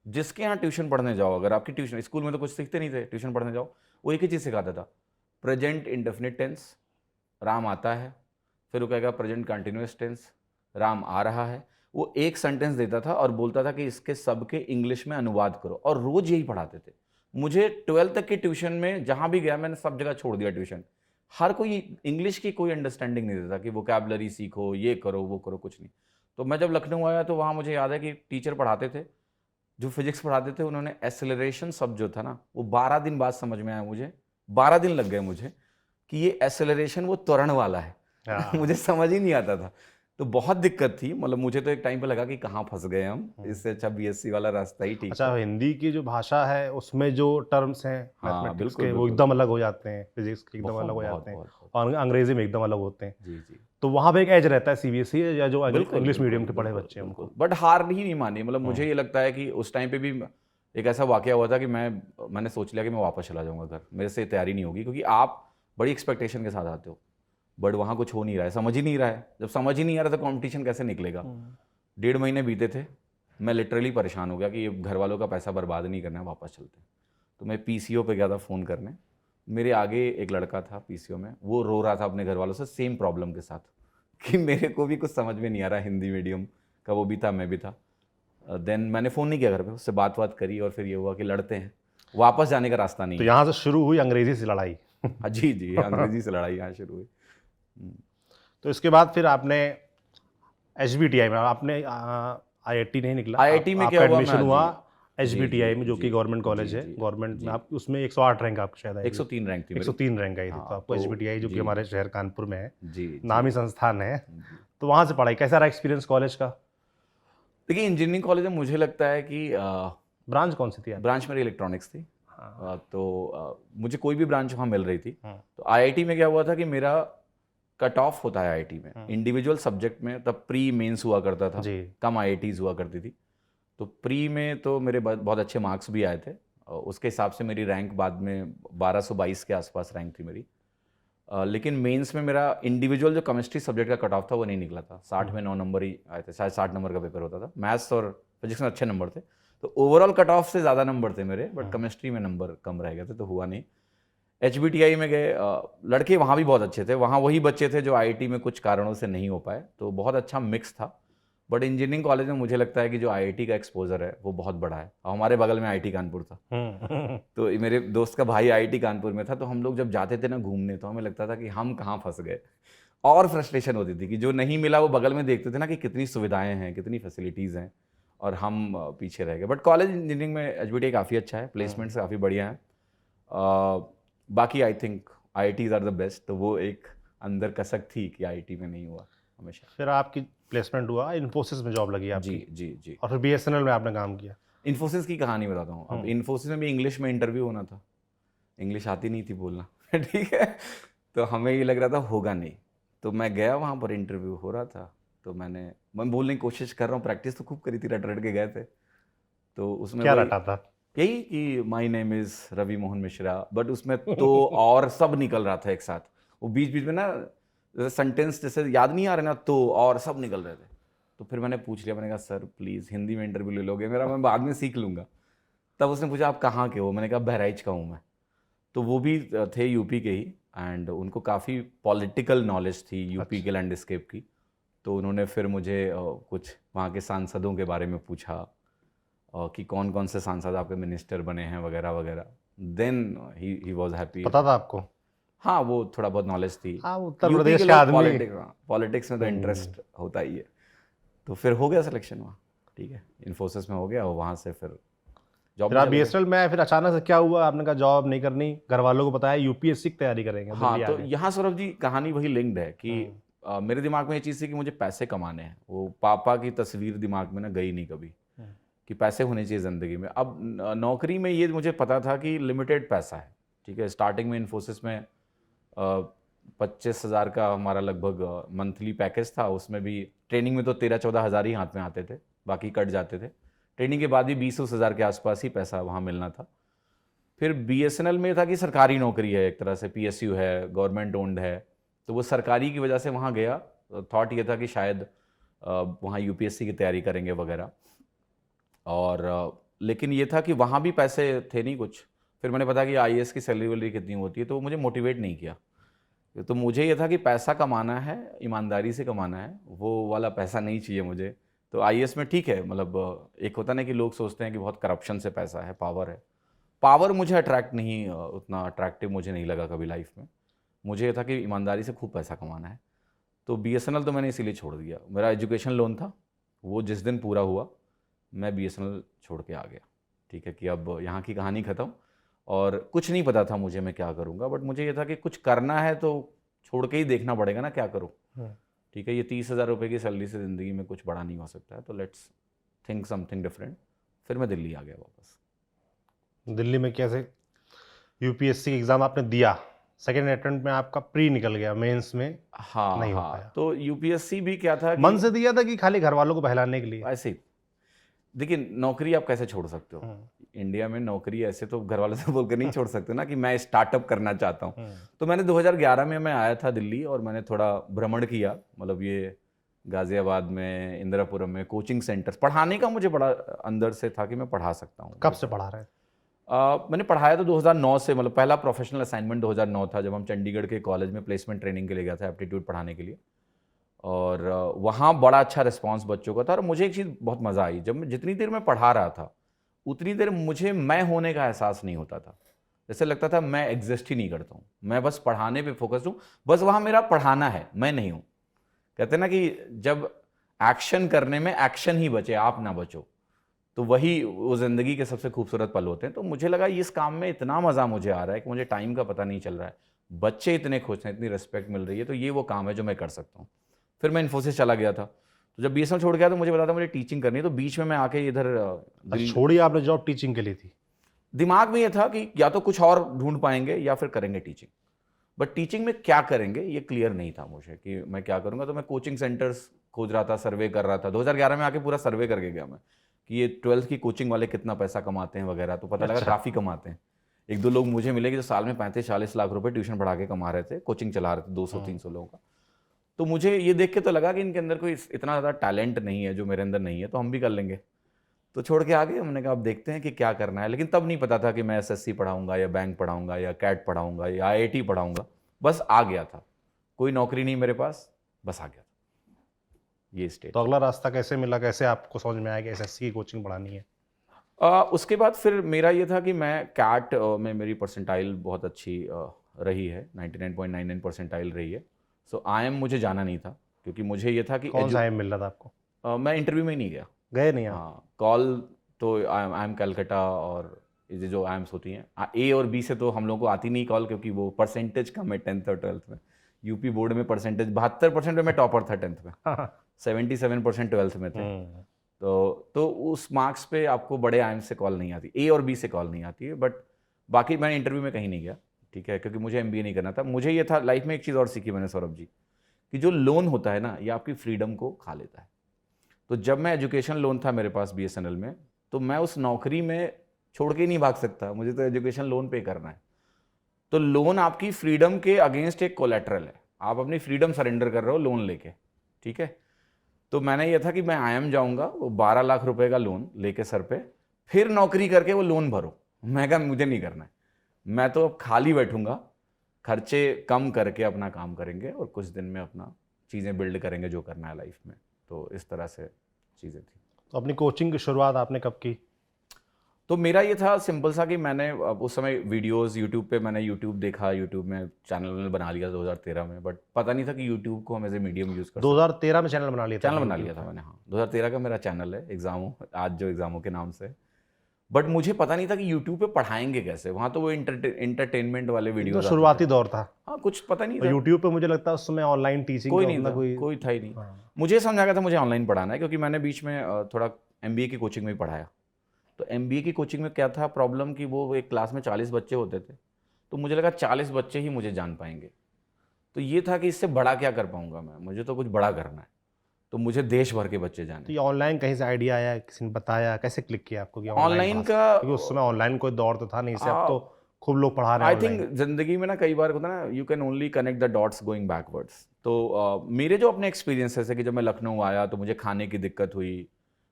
जिसके यहाँ ट्यूशन पढ़ने जाओ, अगर आपकी ट्यूशन, स्कूल में तो कुछ सीखते नहीं थे, ट्यूशन पढ़ने जाओ, वो एक ही चीज़ सिखाता था, प्रेजेंट इंडेफिनिट टेंस, राम आता है, फिर वो कहेगा प्रेजेंट कंटिन्यूस टेंस, राम आ रहा है। वो एक सेंटेंस देता था और बोलता था कि इसके सबके इंग्लिश में अनुवाद करो, और रोज यही पढ़ाते थे। मुझे 12th तक की ट्यूशन में जहाँ भी गया, मैंने सब जगह छोड़ दिया ट्यूशन। हर कोई इंग्लिश की कोई अंडरस्टैंडिंग नहीं देता कि वोकैबुलरी सीखो, ये करो, वो करो, कुछ नहीं। तो मैं जब लखनऊ आया तो वहाँ मुझे याद है कि टीचर पढ़ाते थे, जो फिजिक्स पढ़ाते थे, उन्होंने एसेलरेशन शब्द जो था ना, वो 12 दिन बाद समझ में आया मुझे। 12 दिन लग गए मुझे कि ये एसेलरेशन वो त्वरण वाला है। हाँ। मुझे समझ ही नहीं आता था, तो बहुत दिक्कत थी। मतलब मुझे तो एक टाइम पे लगा कि कहाँ फंस गए हम, इससे अच्छा बीएससी वाला रास्ता ही ठीक अच्छा, था। हिंदी की जो भाषा है उसमें जो टर्म्स हैं हाँ, मैथमेटिक्स बिल्कुल के, वो बिल्कुल, एकदम अलग हो जाते हैं, फिजिक्स के एकदम बहुत अलग हो बहुत जाते हैं, बहुत बहुत। और अंग्रेजी में एकदम अलग होते हैं। जी जी, तो वहाँ पे एक एज रहता है सीबीएसई या जो बिल्कुल इंग्लिश मीडियम बिल्कुल के पढ़े बिल्कुल बच्चे हैं बिल्कुल। उनको। बट हार ही नहीं मानी। मतलब मुझे ये लगता है कि उस टाइम पे भी एक ऐसा वाकया हुआ था कि मैंने सोच लिया कि मैं वापस चला जाऊंगा घर, मेरे से तैयारी नहीं होगी, क्योंकि आप बड़ी एक्सपेक्टेशन के साथ आते हो, बट वहाँ कुछ हो नहीं रहा है, समझ ही नहीं रहा है। जब समझ ही नहीं आ रहा तो कंपटीशन कैसे निकलेगा। 1.5 महीने बीते थे, मैं लिटरली परेशान हो गया कि ये घर वालों का पैसा बर्बाद नहीं करना है, वापस चलते हैं। तो मैं पीसीओ पे गया था फ़ोन करने। मेरे आगे एक लड़का था पीसीओ में, वो रो रहा था अपने घर वालों से सेम प्रॉब्लम के साथ कि मेरे को भी कुछ समझ में नहीं आ रहा, हिंदी मीडियम का वो भी था, मैं भी था। देन मैंने फ़ोन नहीं किया घर पे, उससे बात करी, और फिर ये हुआ कि लड़ते हैं, वापस जाने का रास्ता नहीं तो है। यहाँ से शुरू हुई अंग्रेजी से लड़ाई। हाँ जी जी, अंग्रेजी से लड़ाई यहाँ शुरू हुई। तो इसके बाद फिर आपने एचबीटीआई में, आपने आईआईटी नहीं निकला, आईआईटी में क्या आपका हुआ, एडमिशन मैं हुआ जी जी एचबीटीआई में, जो जी कि गवर्नमेंट जी कॉलेज है। जी गवर्नमेंट में जी, आप उसमें 108 रैंक आपकी शायद आई। 103 रैंक थी मेरी। 103 रैंक आई थी, तो हाँ, आपको तो एचबीटीआई, जो कि जी हमारे शहर कानपुर में है, जी नामी संस्थान है, तो वहाँ से पढ़ाई कैसा रहा एक्सपीरियंस कॉलेज का? देखिए, इंजीनियरिंग कॉलेज में मुझे लगता है कि ब्रांच कौन सी थी आपकी? ब्रांच मेरी इलेक्ट्रॉनिक्स थी। हाँ। तो मुझे कोई भी ब्रांच वहाँ मिल रही थी। हम्म। तो आईआईटी में क्या हुआ था कि मेरा कट ऑफ होता है आईआईटी में हम्म। इंडिविजुअल सब्जेक्ट में, तब प्री मेंस हुआ करता था, जी। कम आईआईटीज हुआ करती थी। तो प्री में तो मेरे बहुत अच्छे मार्क्स भी आए थे, और उसके हिसाब से मेरी रैंक बाद में 1222 के आसपास रैंक थी मेरी। लेकिन मेंस में मेरा इंडिविजुअल जो केमिस्ट्री सब्जेक्ट का कट ऑफ था वो नहीं निकला था, 60 में 9 नंबर ही आए थे, शायद 60 नंबर का पेपर होता था। मैथ्स और फिजिक्स में अच्छे नंबर थे, तो ओवरऑल कट ऑफ से ज़्यादा नंबर थे मेरे, बट केमिस्ट्री में नंबर कम रह गए थे, तो हुआ नहीं। एचबीटीआई में गए, लड़के वहाँ भी बहुत अच्छे थे, वहाँ वही बच्चे थे जो आईआईटी में कुछ कारणों से नहीं हो पाए, तो बहुत अच्छा मिक्स था। बट इंजीनियरिंग कॉलेज में मुझे लगता है कि जो आईआईटी का एक्सपोजर है वो बहुत बड़ा है, और हमारे बगल में आईआईटी कानपुर था। तो मेरे दोस्त का भाई आईआईटी कानपुर में था, तो हम लोग जब जाते थे ना घूमने, तो हमें लगता था कि हम कहाँ फंस गए, और फ्रस्ट्रेशन होती थी कि जो नहीं मिला वो बगल में देखते थे ना कि कितनी सुविधाएं हैं, कितनी फैसिलिटीज़ हैं, और हम पीछे रह गए। बट कॉलेज इंजीनियरिंग में एचबीटीआई काफ़ी अच्छा है, प्लेसमेंट्स काफ़ी बढ़िया हैं। बाकी I think IITs are the best, तो वो एक अंदर कसक थी कि आईआईटी में नहीं हुआ हमेशा। फिर आपकी प्लेसमेंट हुआ, इन्फोसिस में जॉब लगी आपकी। जी जी जी। और फिर बीएसएनएल में आपने काम किया। इन्फोसिस की कहानी बताता हूँ। अब इन्फोसिस में भी इंग्लिश में इंटरव्यू होना था, इंग्लिश आती नहीं थी बोलना ठीक है, तो हमें ये लग रहा था होगा नहीं, तो मैं गया वहाँ पर, इंटरव्यू हो रहा था, तो मैं बोलने की कोशिश कर रहा हूँ, प्रैक्टिस तो खूब करी थी, रट रट के गए थे। तो उसमें क्या वही रटा था? यही कि my name is Ravi Mohan Mishra, but उसमें तो और सब निकल रहा था एक साथ, वो बीच बीच में ना सेंटेंस जैसे याद नहीं आ रहे ना, तो और सब निकल रहे थे। तो फिर मैंने पूछ लिया, मैंने कहा सर प्लीज़ हिंदी में इंटरव्यू ले लोगे मेरा, मैं बाद में सीख लूँगा। तब उसने पूछा आप कहाँ के हो, मैंने कहा बहराइच का हूँ मैं। तो वो भी थे यूपी के ही, एंड उनको काफ़ी पॉलिटिकल नॉलेज थी यूपी के लैंडस्केप की। तो उन्होंने फिर मुझे कुछ वहाँ के सांसदों के बारे में पूछा, कि कौन कौन से सांसद आपके मिनिस्टर बने हैं वगैरह वगैरह। Then he was happy. पता था आपको? हाँ, वो थोड़ा बहुत नॉलेज थी। हाँ, उत्तर यूपी प्रदेश के के लोग आदमी। पॉलिटिक्स में तो इंटरेस्ट होता ही है। तो फिर हो गया सिलेक्शन वहाँ, ठीक है, इन्फोसिस में हो गया, और वहाँ से फिर जॉब फिर आप बीएसएनएल में आए, फिर अचानक से क्या हुआ? आपने कहा जॉब नहीं करनी, घर वालों को बताया यूपीएससी की तैयारी करेंगे, हाँ, दिल्ली आ तो गए। यहाँ सौरभ जी कहानी वही लिंक्ड है कि मेरे दिमाग में ये चीज़ थी कि मुझे पैसे कमाने हैं। वो पापा की तस्वीर दिमाग में ना गई नहीं कभी कि पैसे होने चाहिए ज़िंदगी में। अब नौकरी में ये मुझे पता था कि लिमिटेड पैसा है, ठीक है। स्टार्टिंग में इन्फोसिस में 25,000 का हमारा लगभग मंथली पैकेज था। उसमें भी ट्रेनिंग में तो 13-14 हज़ार ही हाथ में आते थे, बाकी कट जाते थे। ट्रेनिंग के बाद भी 20-20 हज़ार के आसपास ही पैसा वहाँ मिलना था। फिर बीएसएनएल में था कि सरकारी नौकरी है, एक तरह से पीएसयू है, गवर्नमेंट ओन्ड है, तो वो सरकारी की वजह से वहाँ गया। थॉट ये था कि शायद वहाँ यूपीएससी की तैयारी करेंगे वगैरह। और लेकिन ये था कि वहाँ भी पैसे थे नहीं कुछ। फिर मैंने पता कि आईएएस की सैलरी वैलरी कितनी होती है, तो वो मुझे मोटिवेट नहीं किया। तो मुझे ये था कि पैसा कमाना है, ईमानदारी से कमाना है, वो वाला पैसा नहीं चाहिए मुझे। तो आईएएस में ठीक है, मतलब एक होता ना कि लोग सोचते हैं कि बहुत करप्शन से पैसा है, पावर है। पावर मुझे अट्रैक्ट नहीं, उतना अट्रैक्टिव मुझे नहीं लगा कभी लाइफ में। मुझे ये था कि ईमानदारी से खूब पैसा कमाना है। तो बीएसएनएल तो मैंने इसीलिए छोड़ दिया। मेरा एजुकेशन लोन था, वो जिस दिन पूरा हुआ मैं बीएसएनएल छोड़ के आ गया। ठीक है कि अब यहाँ की कहानी ख़त्म। और कुछ नहीं पता था मुझे मैं क्या करूँगा, बट मुझे ये था कि कुछ करना है तो छोड़ के ही देखना पड़ेगा ना, क्या करूँ। ठीक है, ये 30,000 रुपये की सैलरी से ज़िंदगी में कुछ बड़ा नहीं हो सकता है, तो लेट्स थिंक समथिंग डिफरेंट। फिर मैं दिल्ली आ गया वापस। दिल्ली में कैसे? यूपीएससी एग्जाम आपने दिया, सेकेंड अटेम्प्ट में आपका प्री निकल गया, मेंस में हाँ नहीं हो हाँ, पाया। तो यूपीएससी भी क्या था मन कि से दिया था कि खाली घर वालों को बहलाने के लिए? ऐसे ही। देखिए, नौकरी आप कैसे छोड़ सकते हो? इंडिया में नौकरी ऐसे तो घर वालों से बोल कर नहीं छोड़ सकते ना कि मैं स्टार्टअप करना चाहता हूँ। तो मैंने 2011 में मैं आया था दिल्ली और मैंने थोड़ा भ्रमण किया, मतलब ये गाजियाबाद में, इंदिरापुरम में कोचिंग सेंटर्स। पढ़ाने का मुझे बड़ा अंदर से था कि मैं पढ़ा सकता हूँ। कब से पढ़ा रहे हैं? मैंने पढ़ाया तो 2009 से, मतलब पहला प्रोफेशनल असाइनमेंट 2009 था, जब हम चंडीगढ़ के कॉलेज में प्लेसमेंट ट्रेनिंग के लिए गया था एप्टीट्यूड पढ़ाने के लिए। और वहाँ बड़ा अच्छा रिस्पांस बच्चों का था। और मुझे एक चीज़ बहुत मज़ा आई, जब मैं जितनी देर मैं पढ़ा रहा था उतनी देर मुझे मैं होने का एहसास नहीं होता था। जैसे लगता था मैं एग्जिस्ट ही नहीं करता हूँ, मैं बस पढ़ाने पे फोकस हूँ, बस वहाँ मेरा पढ़ाना है, मैं नहीं हूँ। कहते हैं ना कि जब एक्शन करने में एक्शन ही बचे, आप ना बचो, तो वही वो ज़िंदगी के सबसे खूबसूरत पल होते हैं। तो मुझे लगा इस काम में इतना मज़ा मुझे आ रहा है कि मुझे टाइम का पता नहीं चल रहा है, बच्चे इतने खुश हैं, इतनी रिस्पेक्ट मिल रही है, तो ये वो काम है जो मैं कर सकता हूँ। फिर मैं इन्फोसिस चला गया था। तो जब बीएसएनएल छोड़ गया तो मुझे पता था मुझे टीचिंग करनी है, तो बीच में मैं आके इधर छोड़ी आपने जॉब टीचिंग के लिए थी? दिमाग में ये था कि या तो कुछ और ढूंढ पाएंगे या फिर करेंगे टीचिंग, बट टीचिंग में क्या करेंगे ये क्लियर नहीं था मुझे कि मैं क्या करूंगा। तो मैं कोचिंग सेंटर्स खोज रहा था, सर्वे कर रहा था। 2011 में आके पूरा सर्वे करके गया मैं कि ये 12th की कोचिंग वाले कितना पैसा कमाते हैं वगैरह। तो पता लगा काफ़ी कमाते हैं। एक दो लोग मुझे मिले कि जो साल में 35-40 लाख रुपए ट्यूशन पढ़ा के कमा रहे थे, कोचिंग चला रहे थे 200-300 लोगों का। तो मुझे ये देख के तो लगा कि इनके अंदर कोई इतना ज़्यादा टैलेंट नहीं है जो मेरे अंदर नहीं है, तो हम भी कर लेंगे। तो छोड़ के आ गए। हमने कहा अब देखते हैं कि क्या करना है। लेकिन तब नहीं पता था कि मैं एसएससी पढ़ाऊंगा या बैंक पढ़ाऊंगा या कैट पढ़ाऊंगा या आईआईटी पढ़ाऊंगा। बस आ गया था, कोई नौकरी नहीं मेरे पास, बस आ गया था ये स्टेट। तो अगला रास्ता कैसे मिला, कैसे आपको समझ में आया कि एसएससी की कोचिंग पढ़ानी है? उसके बाद फिर मेरा ये था कि मैं कैट में मेरी परसेंटाइल बहुत अच्छी रही है, 99.99 परसेंटाइल रही है। सो आईएम मुझे जाना नहीं था, क्योंकि मुझे ये था कि कौन सा आईएम मिल रहा था आपको? मैं इंटरव्यू में ही नहीं गया। गए नहीं आप? हाँ, कॉल तो आई एम कलकत्ता और ये जो आईएम्स होती हैं ए और बी से तो हम लोग को आती नहीं कॉल, क्योंकि वो परसेंटेज कम है 10th और 12th में। यूपी बोर्ड में परसेंटेज 72% में मैं टॉपर था 10th में, 77% 12th में थे। तो उस मार्क्स पे आपको बड़े आईएम से कॉल नहीं आती, ए और बी से कॉल नहीं आती है। बट बाकी मैं इंटरव्यू में कहीं नहीं गया, ठीक है, क्योंकि मुझे एमबीए नहीं करना था। मुझे ये था लाइफ में एक चीज़ और सीखी मैंने सौरभ जी, कि जो लोन होता है ना, ये आपकी फ्रीडम को खा लेता है। तो जब मैं एजुकेशन लोन था मेरे पास बीएसएनएल में, तो मैं उस नौकरी में छोड़ के नहीं भाग सकता, मुझे तो एजुकेशन लोन पे करना है। तो लोन आपकी फ्रीडम के अगेंस्ट एक कोलेटरल है, आप अपनी फ्रीडम सरेंडर कर रहे हो लोन लेके, ठीक है। तो मैंने ये था कि मैं आईएम जाऊंगा, वो 12 लाख रुपए का लोन लेके सर पे, फिर नौकरी करके वो लोन भरो। मैं कहा मुझे नहीं करना है, मैं तो अब खाली बैठूंगा, खर्चे कम करके अपना काम करेंगे और कुछ दिन में अपना चीज़ें बिल्ड करेंगे जो करना है लाइफ में। तो इस तरह से चीज़ें थी। तो अपनी कोचिंग की शुरुआत आपने कब की? तो मेरा ये था सिंपल सा कि मैंने उस समय वीडियोस यूट्यूब पे, मैंने यूट्यूब देखा, यूट्यूब में चैनल बना लिया 2013 में। बट पता नहीं था कि यूट्यूब को हम एज ए मीडियम यूज़ कर सकते। 2013 में चैनल बना लिया था? चैनल बना लिया था मैंने, हाँ। 2013 का मेरा चैनल है एग्जामों, आज जो एग्जामों के नाम से। बट मुझे पता नहीं था कि यूट्यूब पे पढ़ाएंगे कैसे। वहाँ तो वो एंटरटेनमेंट वाले तो वीडियोस शुरुआती दौर था, हाँ, कुछ पता नहीं और था, यूट्यूब पे मुझे लगता है उस समय ऑनलाइन टीचिंग कोई का नहीं उतना था, कोई था ही नहीं। हाँ। मुझे समझ आ गया था मुझे ऑनलाइन पढ़ाना है, क्योंकि मैंने बीच में थोड़ा MBA की कोचिंग में भी पढ़ाया। तो MBA की कोचिंग में क्या था प्रॉब्लम कि वो एक क्लास में 40 बच्चे होते थे, तो मुझे लगा 40 बच्चे ही मुझे जान पाएंगे। तो ये था कि इससे बड़ा क्या कर पाऊंगा मैं, मुझे तो कुछ बड़ा करना है, तो मुझे देश भर के बच्चे तो जाने। ये ऑनलाइन कहीं से आइडिया आया, किसी ने बताया, कैसे क्लिक किया आपको कि ऑनलाइन ऑनलाइन पढ़ा का सकते? क्योंकि उस समय ऑनलाइन कोई दौर तो था नहीं, इसे अब तो खूब लोग पढ़ा रहे हैं आई थिंक ऑनलाइन। जिंदगी में ना कई बार होता है ना, you can only connect the dots going backwards. तो मेरे जो अपने एक्सपीरियंसेस है कि जब मैं लखनऊ आया तो मुझे खाने की दिक्कत हुई,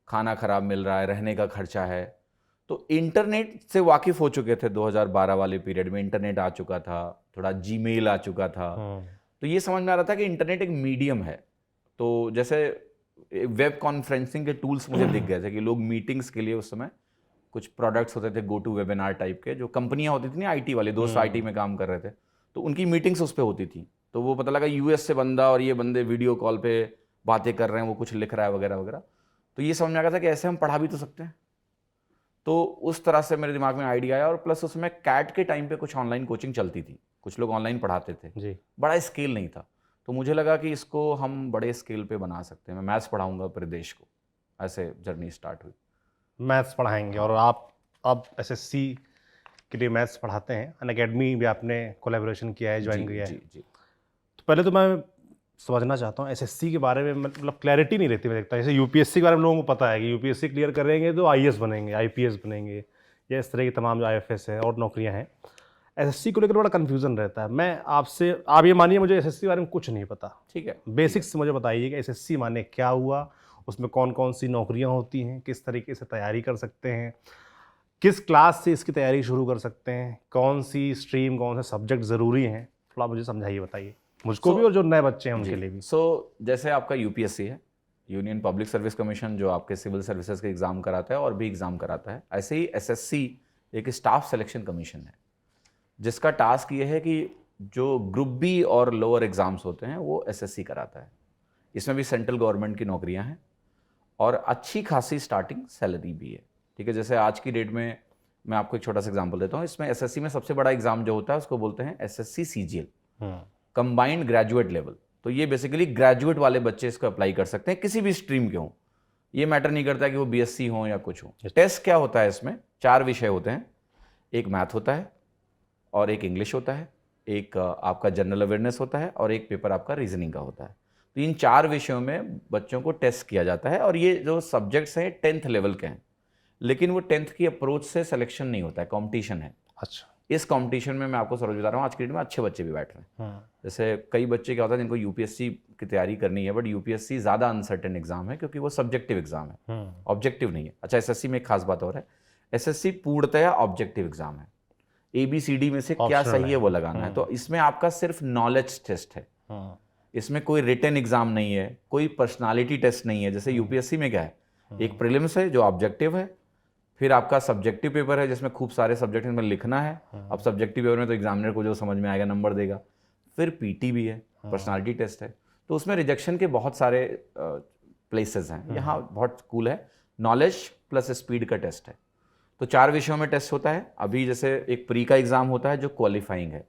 खाना खराब मिल रहा है, रहने का खर्चा है, तो इंटरनेट से वाकिफ़ हो चुके थे 2012 वाले पीरियड में। इंटरनेट आ चुका था, थोड़ा जीमेल आ चुका था, तो ये समझ में आ रहा था कि इंटरनेट एक मीडियम है। तो जैसे वेब कॉन्फ्रेंसिंग के टूल्स मुझे दिख गए थे कि लोग मीटिंग्स के लिए उस समय कुछ प्रोडक्ट्स होते थे गो टू वेबिनार टाइप के, जो कंपनियां होती थी ना IT वाले, दोस्त IT में काम कर रहे थे, तो उनकी मीटिंग्स उस पर होती थी। तो वो पता लगा US से बंदा और ये बंदे वीडियो कॉल पे बातें कर रहे हैं, वो कुछ लिख रहा है वगैरह वगैरह। तो ये समझ में आ गया था कि ऐसे हम पढ़ा भी तो सकते हैं। तो उस तरह से मेरे दिमाग में आइडिया आया, और प्लस उसमें कैट के टाइम पे कुछ ऑनलाइन कोचिंग चलती थी, कुछ लोग ऑनलाइन पढ़ाते थे जी। बड़ा स्केल नहीं था, तो मुझे लगा कि इसको हम बड़े स्केल पे बना सकते हैं, मैं मैथ्स पढ़ाऊंगा पूरे देश को। ऐसे जर्नी स्टार्ट हुई। मैथ्स पढ़ाएंगे, और आप अब SSC के लिए मैथ्स पढ़ाते हैं, अनअकैडमी भी आपने कोलैबोरेशन किया है, ज्वाइन जी किया है। जी जी। तो पहले तो मैं समझना चाहता हूँ SSC के बारे में, मतलब क्लैरिटी नहीं रहती, मैं देखता हूँ जैसे UPSC के बारे में लोगों को पता है कि UPSC क्लियर करेंगे तो IAS बनेंगे, IPS बनेंगे, या इस तरह की तमाम जो IFS है और नौकरियाँ हैं। SSC को लेकर बड़ा कन्फ्यूज़न रहता है। मैं आपसे, आप ये मानिए मुझे SSC के बारे में कुछ नहीं पता, ठीक है, बेसिक्स मुझे बताइए कि SSC माने क्या हुआ, उसमें कौन कौन सी नौकरियाँ होती हैं, किस तरीके से तैयारी कर सकते हैं, किस क्लास से इसकी तैयारी शुरू कर सकते हैं, कौन सी स्ट्रीम, कौन से सब्जेक्ट ज़रूरी हैं, थोड़ा मुझे समझाइए, बताइए मुझको भी और जो नए बच्चे हैं उनके लिए भी। जैसे आपका UPSC है, यूनियन पब्लिक सर्विस कमीशन, जो आपके सिविल सर्विसेज के एग्ज़ाम कराता है और भी एग्ज़ाम कराता है, ऐसे ही SSC एक स्टाफ सिलेक्शन कमीशन है, जिसका टास्क ये है कि जो ग्रुप B और लोअर एग्ज़ाम्स होते हैं वो SSC कराता है। इसमें भी सेंट्रल गवर्नमेंट की नौकरियां हैं और अच्छी खासी स्टार्टिंग सैलरी भी है। ठीक है, जैसे आज की डेट में मैं आपको एक छोटा सा एग्जांपल देता हूँ। इसमें SSC में सबसे बड़ा एग्जाम जो होता है उसको बोलते हैं SSC CGL, combined graduate level. तो ये बेसिकली ग्रेजुएट वाले बच्चे इसको अप्लाई कर सकते हैं, किसी भी स्ट्रीम के हों, ये मैटर नहीं करता कि वो BSc हो या कुछ हो। टेस्ट क्या होता है इसमें, 4 विषय होते हैं, एक मैथ होता है और एक इंग्लिश होता है, एक आपका जनरल अवेयरनेस होता है और एक पेपर आपका रीजनिंग का होता है। तो इन 4 विषयों में बच्चों को टेस्ट किया जाता है, और ये जो सब्जेक्ट्स हैं 10th लेवल के हैं, लेकिन वो 10th की अप्रोच से सिलेक्शन नहीं होता है, कंपटीशन है। अच्छा। इस कंपटीशन में मैं आपको सरोज बता रहा हूँ, आज की डेट में अच्छे बच्चे भी बैठ रहे हैं। जैसे कई बच्चे क्या होता है जिनको UPSC की तैयारी करनी है, बट UPSC ज़्यादा अनसर्टेन एग्जाम है, क्योंकि वो सब्जेक्टिव एग्जाम है, ऑब्जेक्टिव नहीं है। अच्छा, SSC में एक खास बात और है, SSC पूर्णतया ऑब्जेक्टिव एग्जाम है, ABCD में से क्या सही है वो लगाना है। तो इसमें आपका सिर्फ नॉलेज टेस्ट है, इसमें कोई रिटन एग्जाम नहीं है, कोई पर्सनालिटी टेस्ट नहीं है। जैसे UPSC में क्या है, एक प्रीलिम्स है जो ऑब्जेक्टिव है, फिर आपका सब्जेक्टिव पेपर है जिसमें खूब सारे सब्जेक्ट में लिखना है। अब सब्जेक्टिव पेपर में तो एग्जामिनर को जो समझ में आएगा नंबर देगा। फिर PT भी है, पर्सनालिटी टेस्ट है, तो उसमें रिजेक्शन के बहुत सारे प्लेसेस हैं। यहाँ बहुत कूल है, नॉलेज प्लस स्पीड का टेस्ट है। तो 4 विषयों में टेस्ट होता है। अभी जैसे एक प्री का एग्जाम होता है जो क्वालिफाइंग है।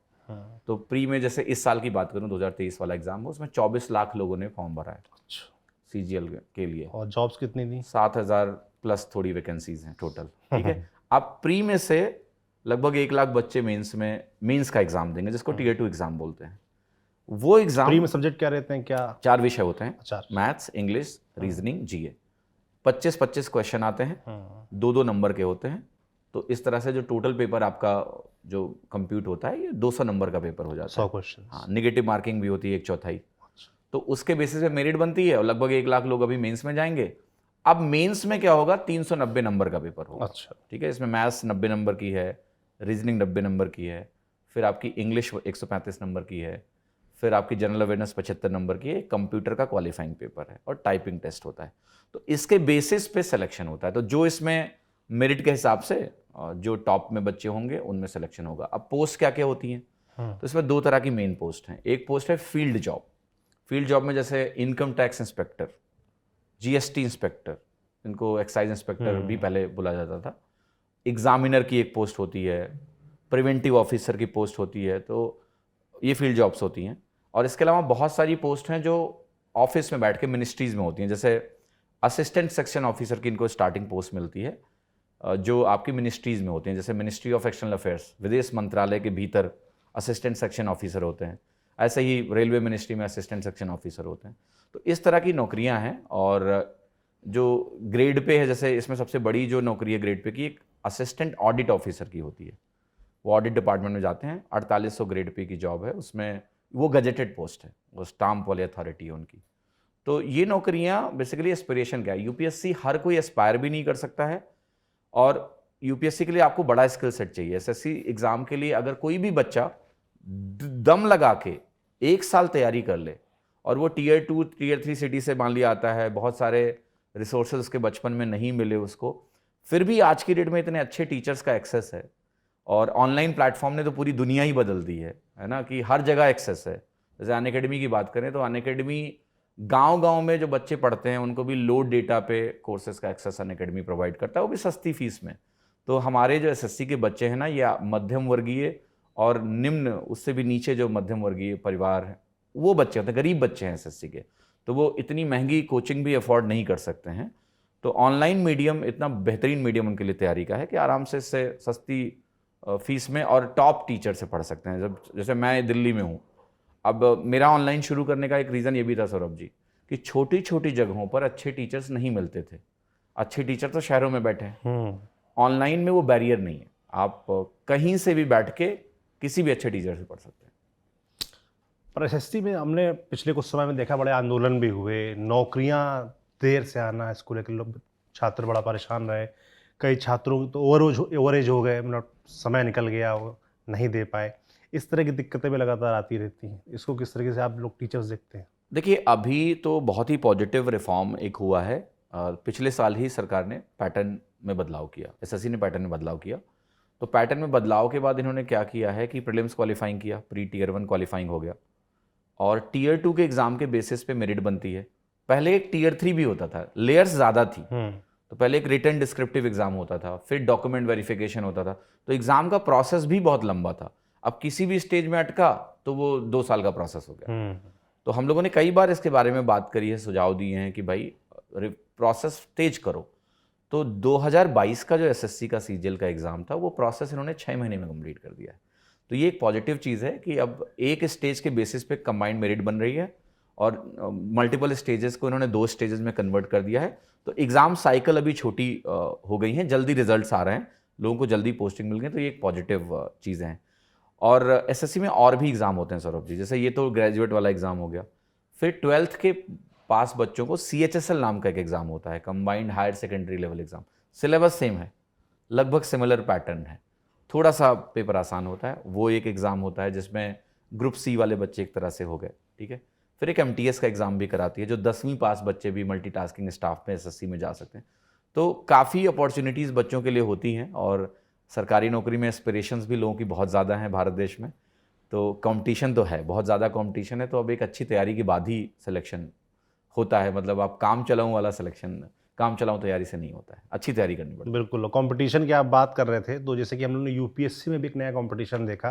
तो प्री में जैसे इस साल की बात करूं, 2023 वाला एग्जाम हो, उसमें 24 लाख लोगों ने फॉर्म भरा है CGL के लिए, और जॉब्स कितनी थी? 7,000 प्लस थोड़ी वैकेंसीज हैं टोटल। ठीक है, अब प्री में से लगभग 1 लाख बच्चे मेंस का एग्जाम देंगे, जिसको Tier 2 एग्जाम बोलते हैं। वो एग्जाम, प्री में सब्जेक्ट क्या रहते हैं, क्या? 4 विषय होते हैं, 4। Maths, English, reasoning, GA। 25-25 question आते हैं, 2-2 नंबर के होते हैं। तो इस तरह से जो टोटल पेपर आपका जो कंप्यूट होता है, ये 200 नंबर का पेपर हो जाता है। 100 क्वेश्चन। हाँ, निगेटिव मार्किंग भी होती है 1/4। तो उसके बेसिस पे मेरिट बनती है, और लगभग 1 लाख लोग अभी मेंस में जाएंगे। अब मेंस में क्या होगा, 390 नंबर का पेपर होगा। अच्छा। ठीक है, इसमें मैथ्स 90 नंबर की है, रीजनिंग 90 नंबर की है, फिर आपकी इंग्लिश 135 नंबर की है, फिर आपकी जनरल अवेयरनेस 75 नंबर की है, कंप्यूटर का क्वालिफाइंग पेपर है, और टाइपिंग टेस्ट होता है। तो इसके बेसिस पे सिलेक्शन होता है। तो जो इसमें मेरिट के हिसाब से जो टॉप में बच्चे होंगे उनमें सिलेक्शन होगा। अब पोस्ट क्या क्या होती हैं, तो इसमें 2 तरह की मेन पोस्ट हैं। एक पोस्ट है फील्ड जॉब। फील्ड जॉब में जैसे income tax inspector, GST inspector, इनको एक्साइज इंस्पेक्टर भी पहले बोला जाता था, एग्जामिनर की एक पोस्ट होती है, प्रिवेंटिव ऑफिसर की पोस्ट होती है, तो ये फील्ड जॉब्स होती हैं। और इसके अलावा बहुत सारी पोस्ट हैं जो ऑफिस में बैठ के मिनिस्ट्रीज में होती हैं, जैसे असिस्टेंट सेक्शन ऑफिसर की इनको स्टार्टिंग पोस्ट मिलती है, जो आपकी मिनिस्ट्रीज में होती हैं, जैसे मिनिस्ट्री ऑफ एक्सटर्नल अफेयर्स, विदेश मंत्रालय के भीतर असिस्टेंट सेक्शन ऑफिसर होते हैं। ऐसे ही रेलवे मिनिस्ट्री में असिस्टेंट सेक्शन ऑफिसर होते हैं। तो इस तरह की नौकरियां हैं। और जो ग्रेड पे है, जैसे इसमें सबसे बड़ी जो नौकरी है ग्रेड पे की, एक असिस्टेंट ऑडिट ऑफिसर की होती है। वो ऑडिट डिपार्टमेंट में जाते हैं, 4800 ग्रेड पे की जॉब है, उसमें वो गजेटेड पोस्ट है, वो स्टाम्प वाली अथॉरिटी है उनकी। तो ये नौकरियां बेसिकली एस्पिरेशन क्या है, यूपीएससी हर कोई एस्पायर भी नहीं कर सकता है, और यूपीएससी के लिए आपको बड़ा स्किल सेट चाहिए। एसएससी एग्जाम के लिए अगर कोई भी बच्चा दम लगा के 1 साल तैयारी कर ले, और वो टीयर 2 टीयर 3 सिटी से मान लिया आता है, बहुत सारे रिसोर्सेज उसके बचपन में नहीं मिले उसको, फिर भी आज की डेट में इतने अच्छे टीचर्स का एक्सेस है, और ऑनलाइन प्लेटफॉर्म ने तो पूरी दुनिया ही बदल दी है ना, कि हर जगह एक्सेस है। जैसे अनअकैडमी की बात करें तो अनअकैडमी गांव-गांव में जो बच्चे पढ़ते हैं उनको भी लो डेटा पे कोर्सेज का एक्सेस अनअकैडमी प्रोवाइड करता है, वो भी सस्ती फीस में। तो हमारे जो एसएससी के बच्चे हैं ना, या मध्यम वर्गीय और निम्न, उससे भी नीचे जो मध्यम वर्गीय परिवार है, वो बच्चे होते हैं, गरीब बच्चे हैं एसएससी के, तो वो इतनी महंगी कोचिंग भी अफोर्ड नहीं कर सकते हैं। तो ऑनलाइन मीडियम इतना बेहतरीन मीडियम उनके लिए तैयारी का है कि आराम से इससे सस्ती फीस में और टॉप टीचर से पढ़ सकते हैं। जब जैसे मैं दिल्ली में हूँ, अब मेरा ऑनलाइन शुरू करने का एक रीज़न ये भी था सौरभ जी, कि छोटी छोटी जगहों पर अच्छे टीचर्स नहीं मिलते थे। अच्छे टीचर तो शहरों में बैठे हैं, ऑनलाइन में वो बैरियर नहीं है, आप कहीं से भी बैठ के किसी भी अच्छे टीचर से पढ़ सकते हैं। पर एसएससी में हमने पिछले कुछ समय में देखा, बड़े आंदोलन भी हुए, नौकरियां देर से आना, इसको लेकर लोग, छात्र बड़ा परेशान रहे। कई छात्रों तो ओवरेज हो गए, मतलब समय निकल गया, वो नहीं दे पाए। इस तरह की दिक्कतें भी लगातार आती रहती हैं। इसको किस तरीके से आप लोग टीचर्स देखते हैं? देखिए, अभी तो बहुत ही पॉजिटिव रिफॉर्म एक हुआ है। पिछले साल ही सरकार ने पैटर्न में बदलाव किया, एसएससी ने पैटर्न में बदलाव किया। तो पैटर्न में बदलाव के बाद इन्होंने क्या किया है कि प्रीलिम्स क्वालिफाइंग किया, प्री टीयर 1 क्वालिफाइंग हो गया, और टीयर 2 के एग्जाम के बेसिस पे मेरिट बनती है। पहले एक टीयर 3 भी होता था, लेयर्स ज़्यादा थी। तो पहले एक रिटन डिस्क्रिप्टिव एग्जाम होता था, फिर डॉक्यूमेंट वेरिफिकेशन होता था, तो एग्जाम का प्रोसेस भी बहुत लंबा था। अब किसी भी स्टेज में अटका तो वो 2 साल का प्रोसेस हो गया। तो हम लोगों ने कई बार इसके बारे में बात करी है, सुझाव दिए हैं कि भाई प्रोसेस तेज करो। तो 2022 का जो एसएससी का सीजीएल का एग्ज़ाम था, वो प्रोसेस इन्होंने 6 महीने में कंप्लीट कर दिया है। तो ये एक पॉजिटिव चीज़ है कि अब एक स्टेज के बेसिस पे कंबाइंड मेरिट बन रही है, और मल्टीपल स्टेजेस को इन्होंने 2 स्टेजेस में कन्वर्ट कर दिया है। तो एग्ज़ाम साइकिल अभी छोटी हो गई हैं, जल्दी रिजल्ट्स आ रहे हैं, लोगों को जल्दी पोस्टिंग मिल गई, तो ये एक पॉजिटिव चीज़ें हैं। और एसएससी में और भी एग्ज़ाम होते हैं सौरभ जी, जैसे ये तो ग्रेजुएट वाला एग्ज़ाम हो गया, फिर 12th के पास बच्चों को CHSL नाम का एक एग्ज़ाम होता है, combined higher secondary level exam. Syllabus same है, लगभग सिमिलर पैटर्न है, थोड़ा सा पेपर आसान होता है। वो एक एग्ज़ाम होता है जिसमें ग्रुप C वाले बच्चे एक तरह से हो गए, ठीक है। फिर एक MTS का एग्ज़ाम भी कराती है, जो 10वीं पास बच्चे भी मल्टीटास्किंग स्टाफ में एसएससी में जा सकते हैं। तो काफ़ी अपॉर्चुनिटीज़ बच्चों के लिए होती हैं, और सरकारी नौकरी में एस्पिरेशंस भी लोगों की बहुत ज़्यादा हैं भारत देश में। तो कंपटीशन तो है, बहुत ज़्यादा कंपटीशन है। तो अब एक अच्छी तैयारी के बाद ही सिलेक्शन होता है, मतलब आप काम चलाऊं वाला सिलेक्शन, काम चलाऊं तैयारी से नहीं होता है, अच्छी तैयारी करनी पड़ती है। बिल्कुल, कंपटीशन की आप बात कर रहे थे, तो जैसे कि हम लोगों ने यूपीएससी में भी एक नया कंपटीशन देखा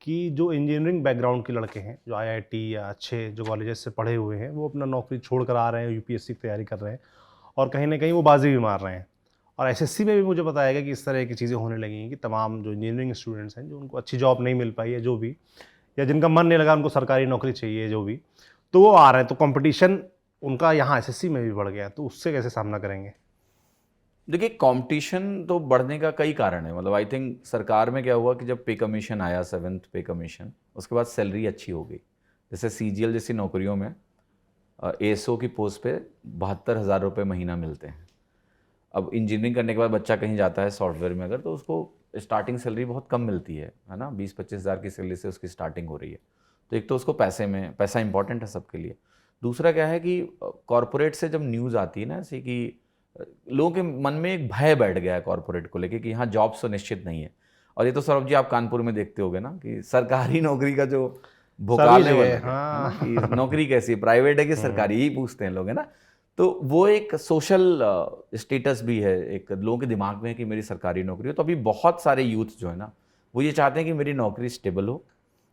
कि जो इंजीनियरिंग बैकग्राउंड के लड़के हैं, जो आईआईटी या अच्छे जो कॉलेजेस से पढ़े हुए हैं, वो अपना नौकरी छोड़ कर आ रहे हैं, यूपीएससी की तैयारी कर रहे हैं, और कहीं ना कहीं वो बाजी भी मार रहे हैं। और एसएससी में भी मुझे बताया गया कि इस तरह की चीज़ें होने लगी हैं कि तमाम जो इंजीनियरिंग स्टूडेंट्स हैं, जो उनको अच्छी जॉब नहीं मिल पाई है, जो भी, या जिनका मन नहीं लगा, उनको सरकारी नौकरी चाहिए, जो भी, तो वो आ रहे हैं। तो कंपटीशन उनका यहाँ एसएससी में भी बढ़ गया, तो उससे कैसे सामना करेंगे? देखिए, कंपटीशन तो बढ़ने का कई कारण है। मतलब आई थिंक सरकार में क्या हुआ कि जब पे कमीशन आया, 7th पे कमीशन, उसके बाद सैलरी अच्छी हो गई। जैसे सीजीएल जैसी नौकरियों में एएसओ की पोस्ट पे 72,000 रुपये महीना मिलते हैं। अब इंजीनियरिंग करने के बाद बच्चा कहीं जाता है सॉफ्टवेयर में अगर, तो उसको स्टार्टिंग सैलरी बहुत कम मिलती है ना, 20-25 हज़ार की सैलरी से उसकी स्टार्टिंग हो रही है। तो एक तो उसको पैसा इंपॉर्टेंट है सबके लिए। दूसरा क्या है कि कॉरपोरेट से जब न्यूज़ आती है ना ऐसे, कि लोगों के मन में एक भय बैठ गया है कॉरपोरेट को लेके कि यहाँ जॉब्स तो निश्चित नहीं है। और ये तो सौरभ जी आप कानपुर में देखते होगे ना कि सरकारी नौकरी का जो भोकाल है, हाँ। कि नौकरी कैसी है, प्राइवेट है कि सरकारी, यही पूछते हैं लोग, है ना। तो वो एक सोशल स्टेटस भी है, एक लोगों के दिमाग में है कि मेरी सरकारी नौकरी हो। तो अभी बहुत सारे यूथ जो है ना, वो ये चाहते हैं कि मेरी नौकरी स्टेबल हो,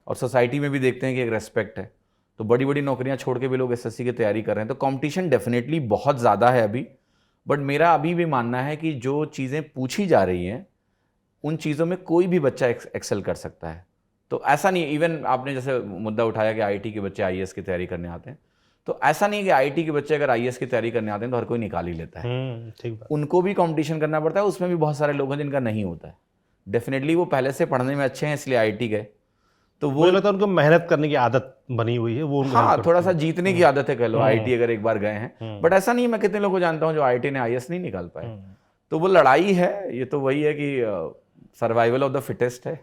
और सोसाइटी में भी देखते हैं कि एक रेस्पेक्ट है। तो बड़ी बड़ी नौकरियां छोड़ के भी लोग एसएससी की तैयारी कर रहे हैं। तो कंपटीशन डेफिनेटली बहुत ज़्यादा है अभी, बट मेरा अभी भी मानना है कि जो चीज़ें पूछी जा रही हैं उन चीज़ों में कोई भी बच्चा एक्सेल कर सकता है। तो ऐसा नहीं, इवन आपने जैसे मुद्दा उठाया कि आईटी के बच्चे आईएएस की तैयारी करने आते हैं, तो ऐसा नहीं है कि आईटी के बच्चे अगर आईएएस की तैयारी करने आते हैं तो हर कोई निकाल ही लेता है। ठीक बात। उनको भी कंपटीशन करना पड़ता है, उसमें भी बहुत सारे लोग हैं जिनका नहीं होता है। डेफिनेटली वो पहले से पढ़ने में अच्छे हैं इसलिए आईटी गए, तो वो मुझे लगता है उनको मेहनत करने की आदत बनी हुई है, वो उनको help हाँ करती थोड़ा है। सा जीतने की आदत है कह लो, आईटी अगर एक बार गए हैं। बट ऐसा नहीं है, मैं कितने लोगों को जानता हूँ जो आईटी ने आईएएस नहीं निकाल पाए। तो वो लड़ाई है, ये तो वही है कि सर्वाइवल ऑफ द फिटेस्ट है,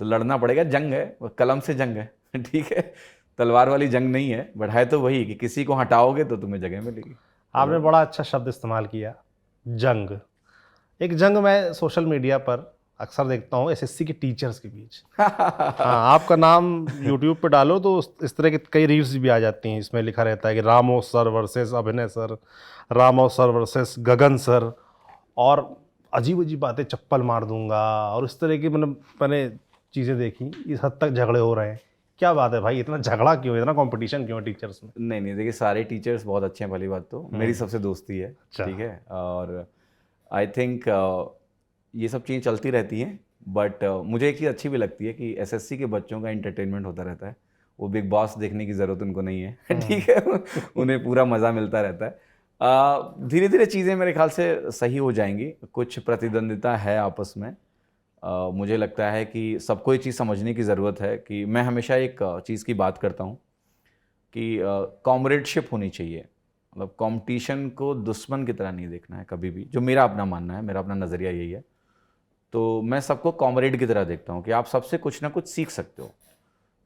तो लड़ना पड़ेगा, जंग है, वो कलम से जंग है। ठीक है, तलवार वाली जंग नहीं है, बट है तो वही कि किसी को हटाओगे तो तुम्हें जगह मिलेगी। आपने बड़ा अच्छा शब्द इस्तेमाल किया, जंग। एक जंग मैं सोशल मीडिया पर अक्सर देखता हूँ एसएससी के टीचर्स के बीच। हाँ, आपका नाम यूट्यूब पे डालो तो इस तरह की कई रील्स भी आ जाती हैं। इसमें लिखा रहता है कि रामो सर वर्सेस अभिनय सर, रामो सर वर्सेस गगन सर, और अजीब अजीब बातें, चप्पल मार दूंगा, और इस तरह की मतलब मैंने चीज़ें देखी। इस हद तक झगड़े हो रहे हैं, क्या बात है भाई, इतना झगड़ा क्यों, इतना कंपटीशन क्यों है टीचर्स में? नहीं नहीं, देखिए सारे टीचर्स बहुत अच्छे हैं, पहली बात तो मेरी सबसे दोस्ती है। अच्छा। ठीक है, और आई थिंक ये सब चीज़ें चलती रहती हैं, बट मुझे एक चीज़ अच्छी भी लगती है कि एसएससी के बच्चों का एंटरटेनमेंट होता रहता है। वो बिग बॉस देखने की ज़रूरत उनको नहीं है। ठीक है, उन्हें पूरा मज़ा मिलता रहता है। धीरे धीरे चीज़ें मेरे ख्याल से सही हो जाएंगी। कुछ प्रतिद्वंदिता है आपस में, मुझे लगता है कि सबको ये चीज़ समझने की ज़रूरत है कि मैं हमेशा एक चीज़ की बात करता हूँ कि कॉमरेडशिप होनी चाहिए। मतलब कंपटीशन को दुश्मन की तरह नहीं देखना है कभी भी, जो मेरा अपना मानना है, मेरा अपना नज़रिया यही है। तो मैं सबको कॉमरेड की तरह देखता हूँ कि आप सबसे कुछ ना कुछ सीख सकते हो।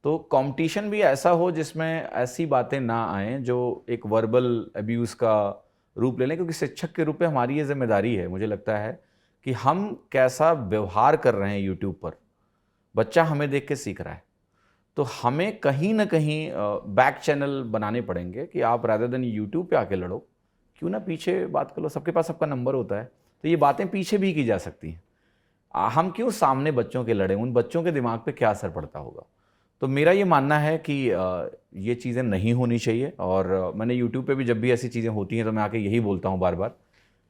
तो कंपटीशन भी ऐसा हो जिसमें ऐसी बातें ना आएँ जो एक वर्बल अब्यूज़ का रूप ले लें, क्योंकि शिक्षक के रूप में हमारी ये जिम्मेदारी है, मुझे लगता है कि हम कैसा व्यवहार कर रहे हैं यूट्यूब पर, बच्चा हमें देख के सीख रहा है। तो हमें कहीं ना कहीं बैक चैनल बनाने पड़ेंगे कि आप रादर देन यूट्यूब पे आके लड़ो, क्यों ना पीछे बात कर लो, सबके पास सबका नंबर होता है। तो ये बातें पीछे भी की जा सकती हैं। हम क्यों सामने बच्चों के लड़े, उन बच्चों के दिमाग पे क्या असर पड़ता होगा। तो मेरा ये मानना है कि ये चीज़ें नहीं होनी चाहिए। और मैंने यूट्यूब पे भी जब भी ऐसी चीज़ें होती हैं तो मैं आके यही बोलता हूँ बार बार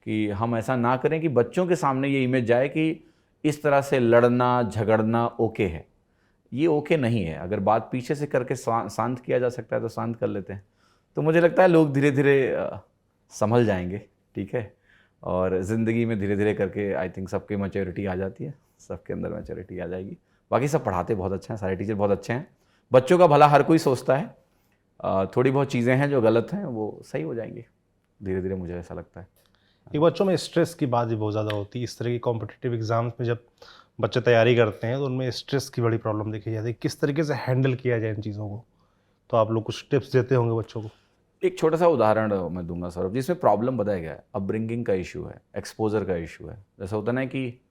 कि हम ऐसा ना करें कि बच्चों के सामने ये इमेज जाए कि इस तरह से लड़ना झगड़ना ओके है। ये ओके नहीं है। अगर बात पीछे से करके शांत किया जा सकता है तो शांत कर लेते हैं। तो मुझे लगता है लोग धीरे धीरे संभल जाएंगे। ठीक है, और ज़िंदगी में धीरे धीरे करके आई थिंक सबकी मैच्योरिटी आ जाती है, सबके अंदर मैच्योरिटी आ जाएगी। बाकी सब पढ़ाते बहुत अच्छा है, सारे टीचर बहुत अच्छे हैं, बच्चों का भला हर कोई सोचता है। थोड़ी बहुत चीज़ें हैं जो गलत हैं वो सही हो जाएंगी धीरे धीरे, मुझे ऐसा लगता है। एक बच्चों में स्ट्रेस की बात भी बहुत ज़्यादा होती है। इस तरह की कॉम्पिटिटिव एग्जाम्स में जब बच्चे तैयारी करते हैं तो उनमें स्ट्रेस की बड़ी प्रॉब्लम देखी जाती है। किस तरीके से हैंडल किया जाए इन चीज़ों को, तो आप लोग कुछ टिप्स देते होंगे बच्चों को? एक छोटा सा उदाहरण मैं दूंगा सौरभ, जिसमें प्रॉब्लम बताया गया है, अपब्रिंगिंग का इशू है, एक्सपोजर का इशू है। जैसा होता ना कि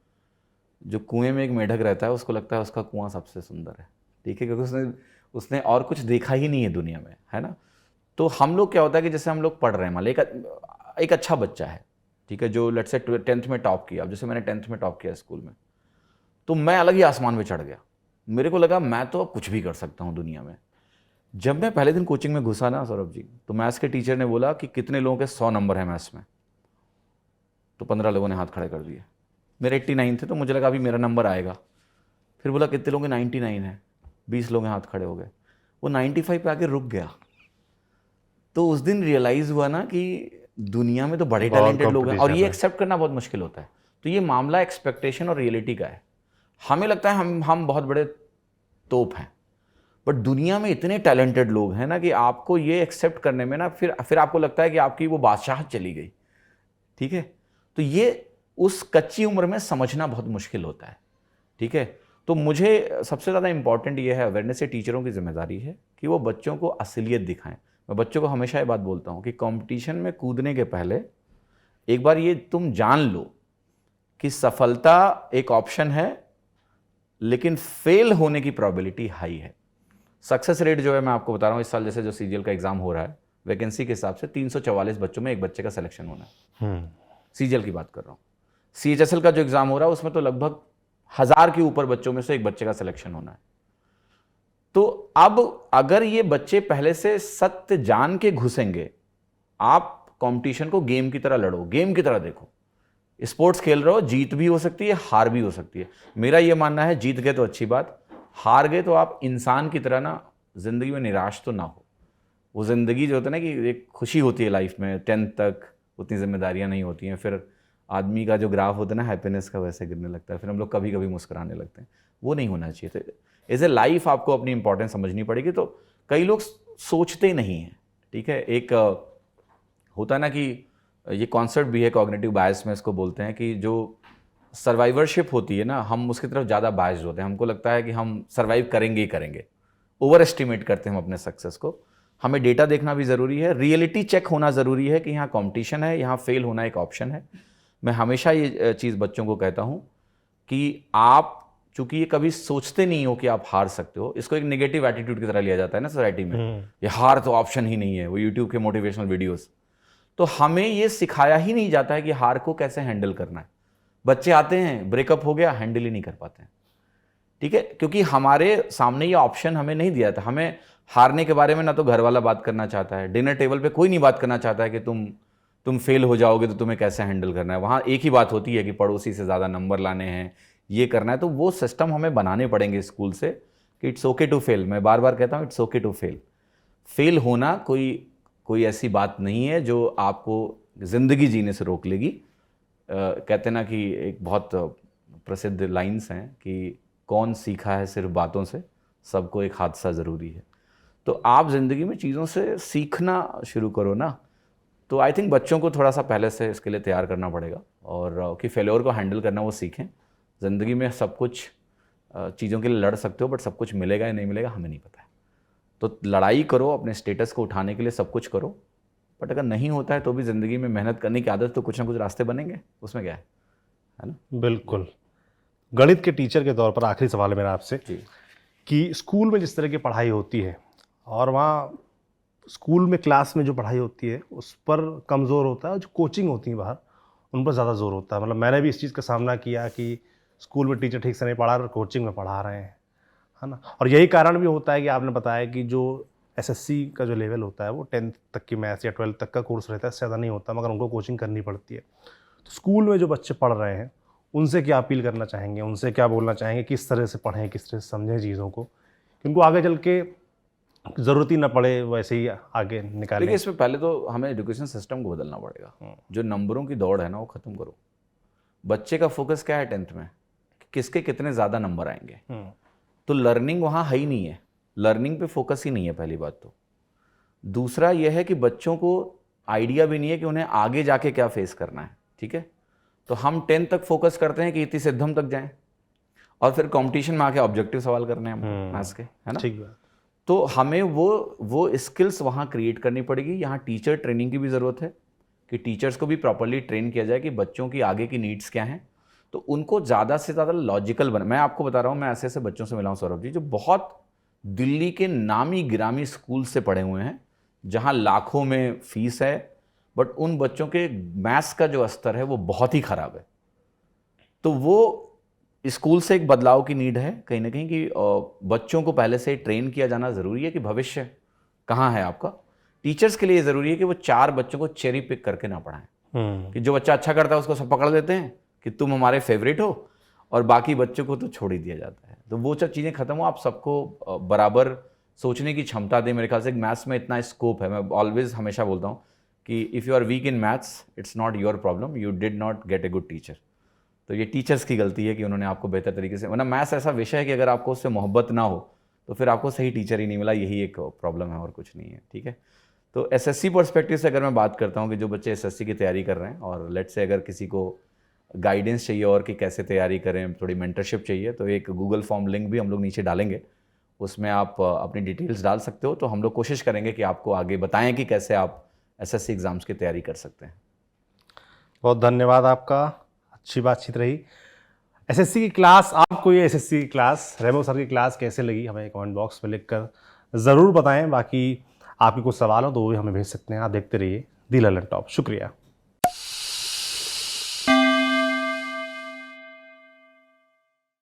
जो कुएं में एक मेढक रहता है उसको लगता है उसका कुआं सबसे सुंदर है। ठीक है, क्योंकि उसने और कुछ देखा ही नहीं है दुनिया में, है ना। तो हम लोग क्या होता है कि जैसे हम लोग पढ़ रहे हैं, मान लो एक अच्छा बच्चा है, ठीक है, जो लेट्स से 10th में टॉप किया। अब जैसे मैंने 10th में टॉप किया स्कूल में, तो मैं अलग ही आसमान में चढ़ गया। मेरे को लगा मैं तो अब कुछ भी कर सकता हूँ दुनिया में। जब मैं पहले दिन कोचिंग में घुसा ना सौरभ जी, तो मैथ्स के टीचर ने बोला कि कितने लोगों के 100 नंबर है मैथ्स में, तो 15 लोगों ने हाथ खड़े कर दिए। मेरे 89 थे तो मुझे लगा अभी मेरा नंबर आएगा। फिर बोला कितने लोगों के 99 है, 20 लोग हाथ खड़े हो गए। वो 95 पे आके रुक गया। तो उस दिन रियलाइज़ हुआ ना कि दुनिया में तो बड़े टैलेंटेड लोग हैं, और ये एक्सेप्ट करना बहुत मुश्किल होता है। तो ये मामला एक्सपेक्टेशन और रियलिटी का है। हमें लगता है हम बहुत बड़े तोप हैं, बट दुनिया में इतने टैलेंटेड लोग हैं ना कि आपको ये एक्सेप्ट करने में ना फिर आपको लगता है कि आपकी वो बादशाह चली गई। ठीक है, तो ये उस कच्ची उम्र में समझना बहुत मुश्किल होता है। ठीक है, तो मुझे सबसे ज़्यादा इंपॉर्टेंट ये है, अवेयरनेस से टीचरों की जिम्मेदारी है कि वो बच्चों को असलियत दिखाएं। मैं बच्चों को हमेशा ये बात बोलता हूँ कि कंपटीशन में कूदने के पहले एक बार ये तुम जान लो कि सफलता एक ऑप्शन है, लेकिन फेल होने की प्रोबेबिलिटी हाई है। सक्सेस रेट जो है, मैं आपको बता रहा हूँ, इस साल जैसे जो सीजीएल का एग्ज़ाम हो रहा है वैकेंसी के हिसाब से 344 बच्चों में एक बच्चे का सिलेक्शन होना है। सीजीएल की बात कर रहा हूँ। सीएचएसएल का जो एग्जाम हो रहा है उसमें तो लगभग 1000 के ऊपर बच्चों में से एक बच्चे का सिलेक्शन होना है। तो अब अगर ये बच्चे पहले से सत्य जान के घुसेंगे, आप कंपटीशन को गेम की तरह लड़ो, गेम की तरह देखो। स्पोर्ट्स खेल रहे हो, जीत भी हो सकती है, हार भी हो सकती है। मेरा ये मानना है जीत गए तो अच्छी बात, हार गए तो आप इंसान की तरह ना जिंदगी में निराश तो ना हो। वो जिंदगी जो होता है ना कि एक खुशी होती है लाइफ में, 10th तक उतनी जिम्मेदारियां नहीं होती हैं, फिर आदमी का जो ग्राफ होता है ना हैप्पीनेस का वैसे गिरने लगता है, फिर हम लोग कभी कभी मुस्कुराने लगते हैं। वो नहीं होना चाहिए। तो एज ए लाइफ आपको अपनी इंपॉर्टेंस समझनी पड़ेगी। तो कई लोग सोचते नहीं हैं, ठीक है। एक होता है ना कि ये कॉन्सेप्ट भी है कॉग्निटिव बायस में, इसको बोलते हैं कि जो सर्वाइवरशिप होती है ना, हम उसकी तरफ ज़्यादा बायस्ड होते हैं। हमको लगता है कि हम सर्वाइव करेंगे ही करेंगे, ओवर एस्टिमेट करते हैं हम अपने सक्सेस को। हमें डेटा देखना भी ज़रूरी है, रियलिटी चेक होना ज़रूरी है कि यहाँ कंपटीशन है, यहाँ फेल होना एक ऑप्शन है। मैं हमेशा ये चीज़ बच्चों को कहता हूँ कि आप चूंकि ये कभी सोचते नहीं हो कि आप हार सकते हो, इसको एक नेगेटिव एटीट्यूड की तरह लिया जाता है ना सोसाइटी में, ये हार तो ऑप्शन ही नहीं है, वो यूट्यूब के मोटिवेशनल वीडियोस। तो हमें ये सिखाया ही नहीं जाता है कि हार को कैसे हैंडल करना है। बच्चे आते हैं, ब्रेकअप हो गया, हैंडल ही नहीं कर पाते हैं, ठीक है, क्योंकि हमारे सामने ये ऑप्शन हमें नहीं दिया था। हमें हारने के बारे में ना तो घर वाला बात करना चाहता है, डिनर टेबल पे कोई नहीं बात करना चाहता है कि तुम फेल हो जाओगे तो तुम्हें कैसे हैंडल करना है। वहाँ एक ही बात होती है कि पड़ोसी से ज़्यादा नंबर लाने हैं, ये करना है। तो वो सिस्टम हमें बनाने पड़ेंगे स्कूल से कि इट्स ओके टू फेल। मैं बार बार कहता हूँ it's okay to fail. Fail होना कोई ऐसी बात नहीं है जो आपको ज़िंदगी जीने से रोक लेगी। कहते ना कि एक बहुत प्रसिद्ध लाइन्स हैं कि कौन सीखा है सिर्फ बातों से, सबको एक हादसा ज़रूरी है। तो आप ज़िंदगी में चीज़ों से सीखना शुरू करो ना। तो आई थिंक बच्चों को थोड़ा सा पहले से इसके लिए तैयार करना पड़ेगा, और कि फेल्योर को हैंडल करना वो सीखें। ज़िंदगी में सब कुछ चीज़ों के लिए लड़ सकते हो, बट सब कुछ मिलेगा या नहीं मिलेगा हमें नहीं पता है। तो लड़ाई करो, अपने स्टेटस को उठाने के लिए सब कुछ करो, बट अगर नहीं होता है तो भी ज़िंदगी में मेहनत करने की आदत, तो कुछ ना कुछ रास्ते बनेंगे, उसमें क्या है ना। बिल्कुल। गणित के टीचर के तौर पर आखिरी सवाल है मेरा आपसे कि स्कूल में जिस तरह की पढ़ाई होती है, और वहाँ स्कूल में क्लास में जो पढ़ाई होती है उस पर कम ज़ोर होता है, और जो कोचिंग होती है बाहर उन पर ज़्यादा ज़ोर होता है। मतलब मैंने भी इस चीज़ का सामना किया कि स्कूल में टीचर ठीक से नहीं पढ़ा रहे और कोचिंग में पढ़ा रहे हैं, है ना। और यही कारण भी होता है कि आपने बताया कि जो एसएससी का जो लेवल होता है वो 10th तक की मैथ्स या 12th तक का कोर्स रहता है, इससे ज़्यादा नहीं होता, मगर उनको कोचिंग करनी पड़ती है। तो स्कूल में जो बच्चे पढ़ रहे हैं उनसे क्या अपील करना चाहेंगे, उनसे क्या बोलना चाहेंगे, किस तरह से पढ़ें, किस तरह से समझें चीज़ों को कि उनको आगे चल के ज़रूरत ही ना पड़े वैसे ही आगे निकालें। देखिए, इसमें पहले तो हमें एजुकेशन सिस्टम को बदलना पड़ेगा। जो नंबरों की दौड़ है ना वो ख़त्म करो। बच्चे का फोकस क्या है 10th में, किसके कितने ज़्यादा नंबर आएंगे। तो लर्निंग वहाँ है ही नहीं है, लर्निंग पे फोकस ही नहीं है, पहली बात तो। दूसरा यह है कि बच्चों को आइडिया भी नहीं है कि उन्हें आगे जाके क्या फेस करना है, ठीक है। तो हम 10th तक फोकस करते हैं कि इतनी सिद्धम तक जाएं, और फिर कंपटीशन में आके ऑब्जेक्टिव सवाल करने हैं मैथ्स के, है ना। ठीक है। तो हमें वो स्किल्स वहाँ क्रिएट करनी पड़ेगी। यहाँ टीचर ट्रेनिंग की भी ज़रूरत है कि टीचर्स को भी प्रॉपर्ली ट्रेन किया जाए कि बच्चों की आगे की नीड्स क्या हैं, तो उनको ज़्यादा से ज़्यादा लॉजिकल बना। मैं आपको बता रहा हूँ, मैं ऐसे ऐसे बच्चों से मिला हूँ सौरभ जी, जो बहुत दिल्ली के नामी गिरामी स्कूल से पढ़े हुए हैं, जहाँ लाखों में फीस है, बट उन बच्चों के मैथ्स का जो स्तर है वो बहुत ही ख़राब है। तो वो स्कूल से एक बदलाव की नीड है कहीं ना कहीं, कि बच्चों को पहले से ट्रेन किया जाना ज़रूरी है कि भविष्य कहाँ है आपका। टीचर्स के लिए ज़रूरी है कि वो 4 बच्चों को चेरी पिक करके ना पढ़ाएं, कि जो बच्चा अच्छा करता है उसको सब पकड़ लेते हैं कि तुम हमारे फेवरेट हो, और बाकी बच्चों को तो छोड़ ही दिया जाता है। तो वो सब चीज़ें ख़त्म हो, आप सबको बराबर सोचने की क्षमता दें। मेरे ख्याल से मैथ्स में इतना स्कोप है। मैं ऑलवेज हमेशा बोलता हूँ कि if you are weak in maths, it's not your problem, you did not get a good teacher. तो ये टीचर्स की गलती है कि उन्होंने आपको बेहतर तरीके से, वरना मैथ्स ऐसा विषय है कि अगर आपको उससे मोहब्बत ना हो तो फिर आपको सही टीचर ही नहीं मिला, यही एक प्रॉब्लम है और कुछ नहीं है, ठीक है। तो एसएससी पर्सपेक्टिव से अगर मैं बात करता हूँ कि जो बच्चे एसएससी की तैयारी कर रहे हैं, और लेट्स से अगर किसी को गाइडेंस चाहिए और कि कैसे तैयारी करें, थोड़ी मेंटरशिप चाहिए, तो एक गूगल फॉर्म लिंक भी हम लोग नीचे डालेंगे, उसमें आप अपनी डिटेल्स डाल सकते हो। तो हम लोग कोशिश करेंगे कि आपको आगे बताएं कि कैसे आप एसएससी एग्ज़ाम्स की तैयारी कर सकते हैं। बहुत धन्यवाद आपका, अच्छी बातचीत रही। एसएससी की क्लास, आपको ये एसएससी की क्लास, रेमो सर की क्लास कैसे लगी, हमें कमेंट बॉक्स में लिखकर ज़रूर बताएं। बाकी आपके कुछ सवाल हो तो वो भी हमें भेज सकते हैं। आप देखते रहिए दी लर्निंग टॉप। शुक्रिया।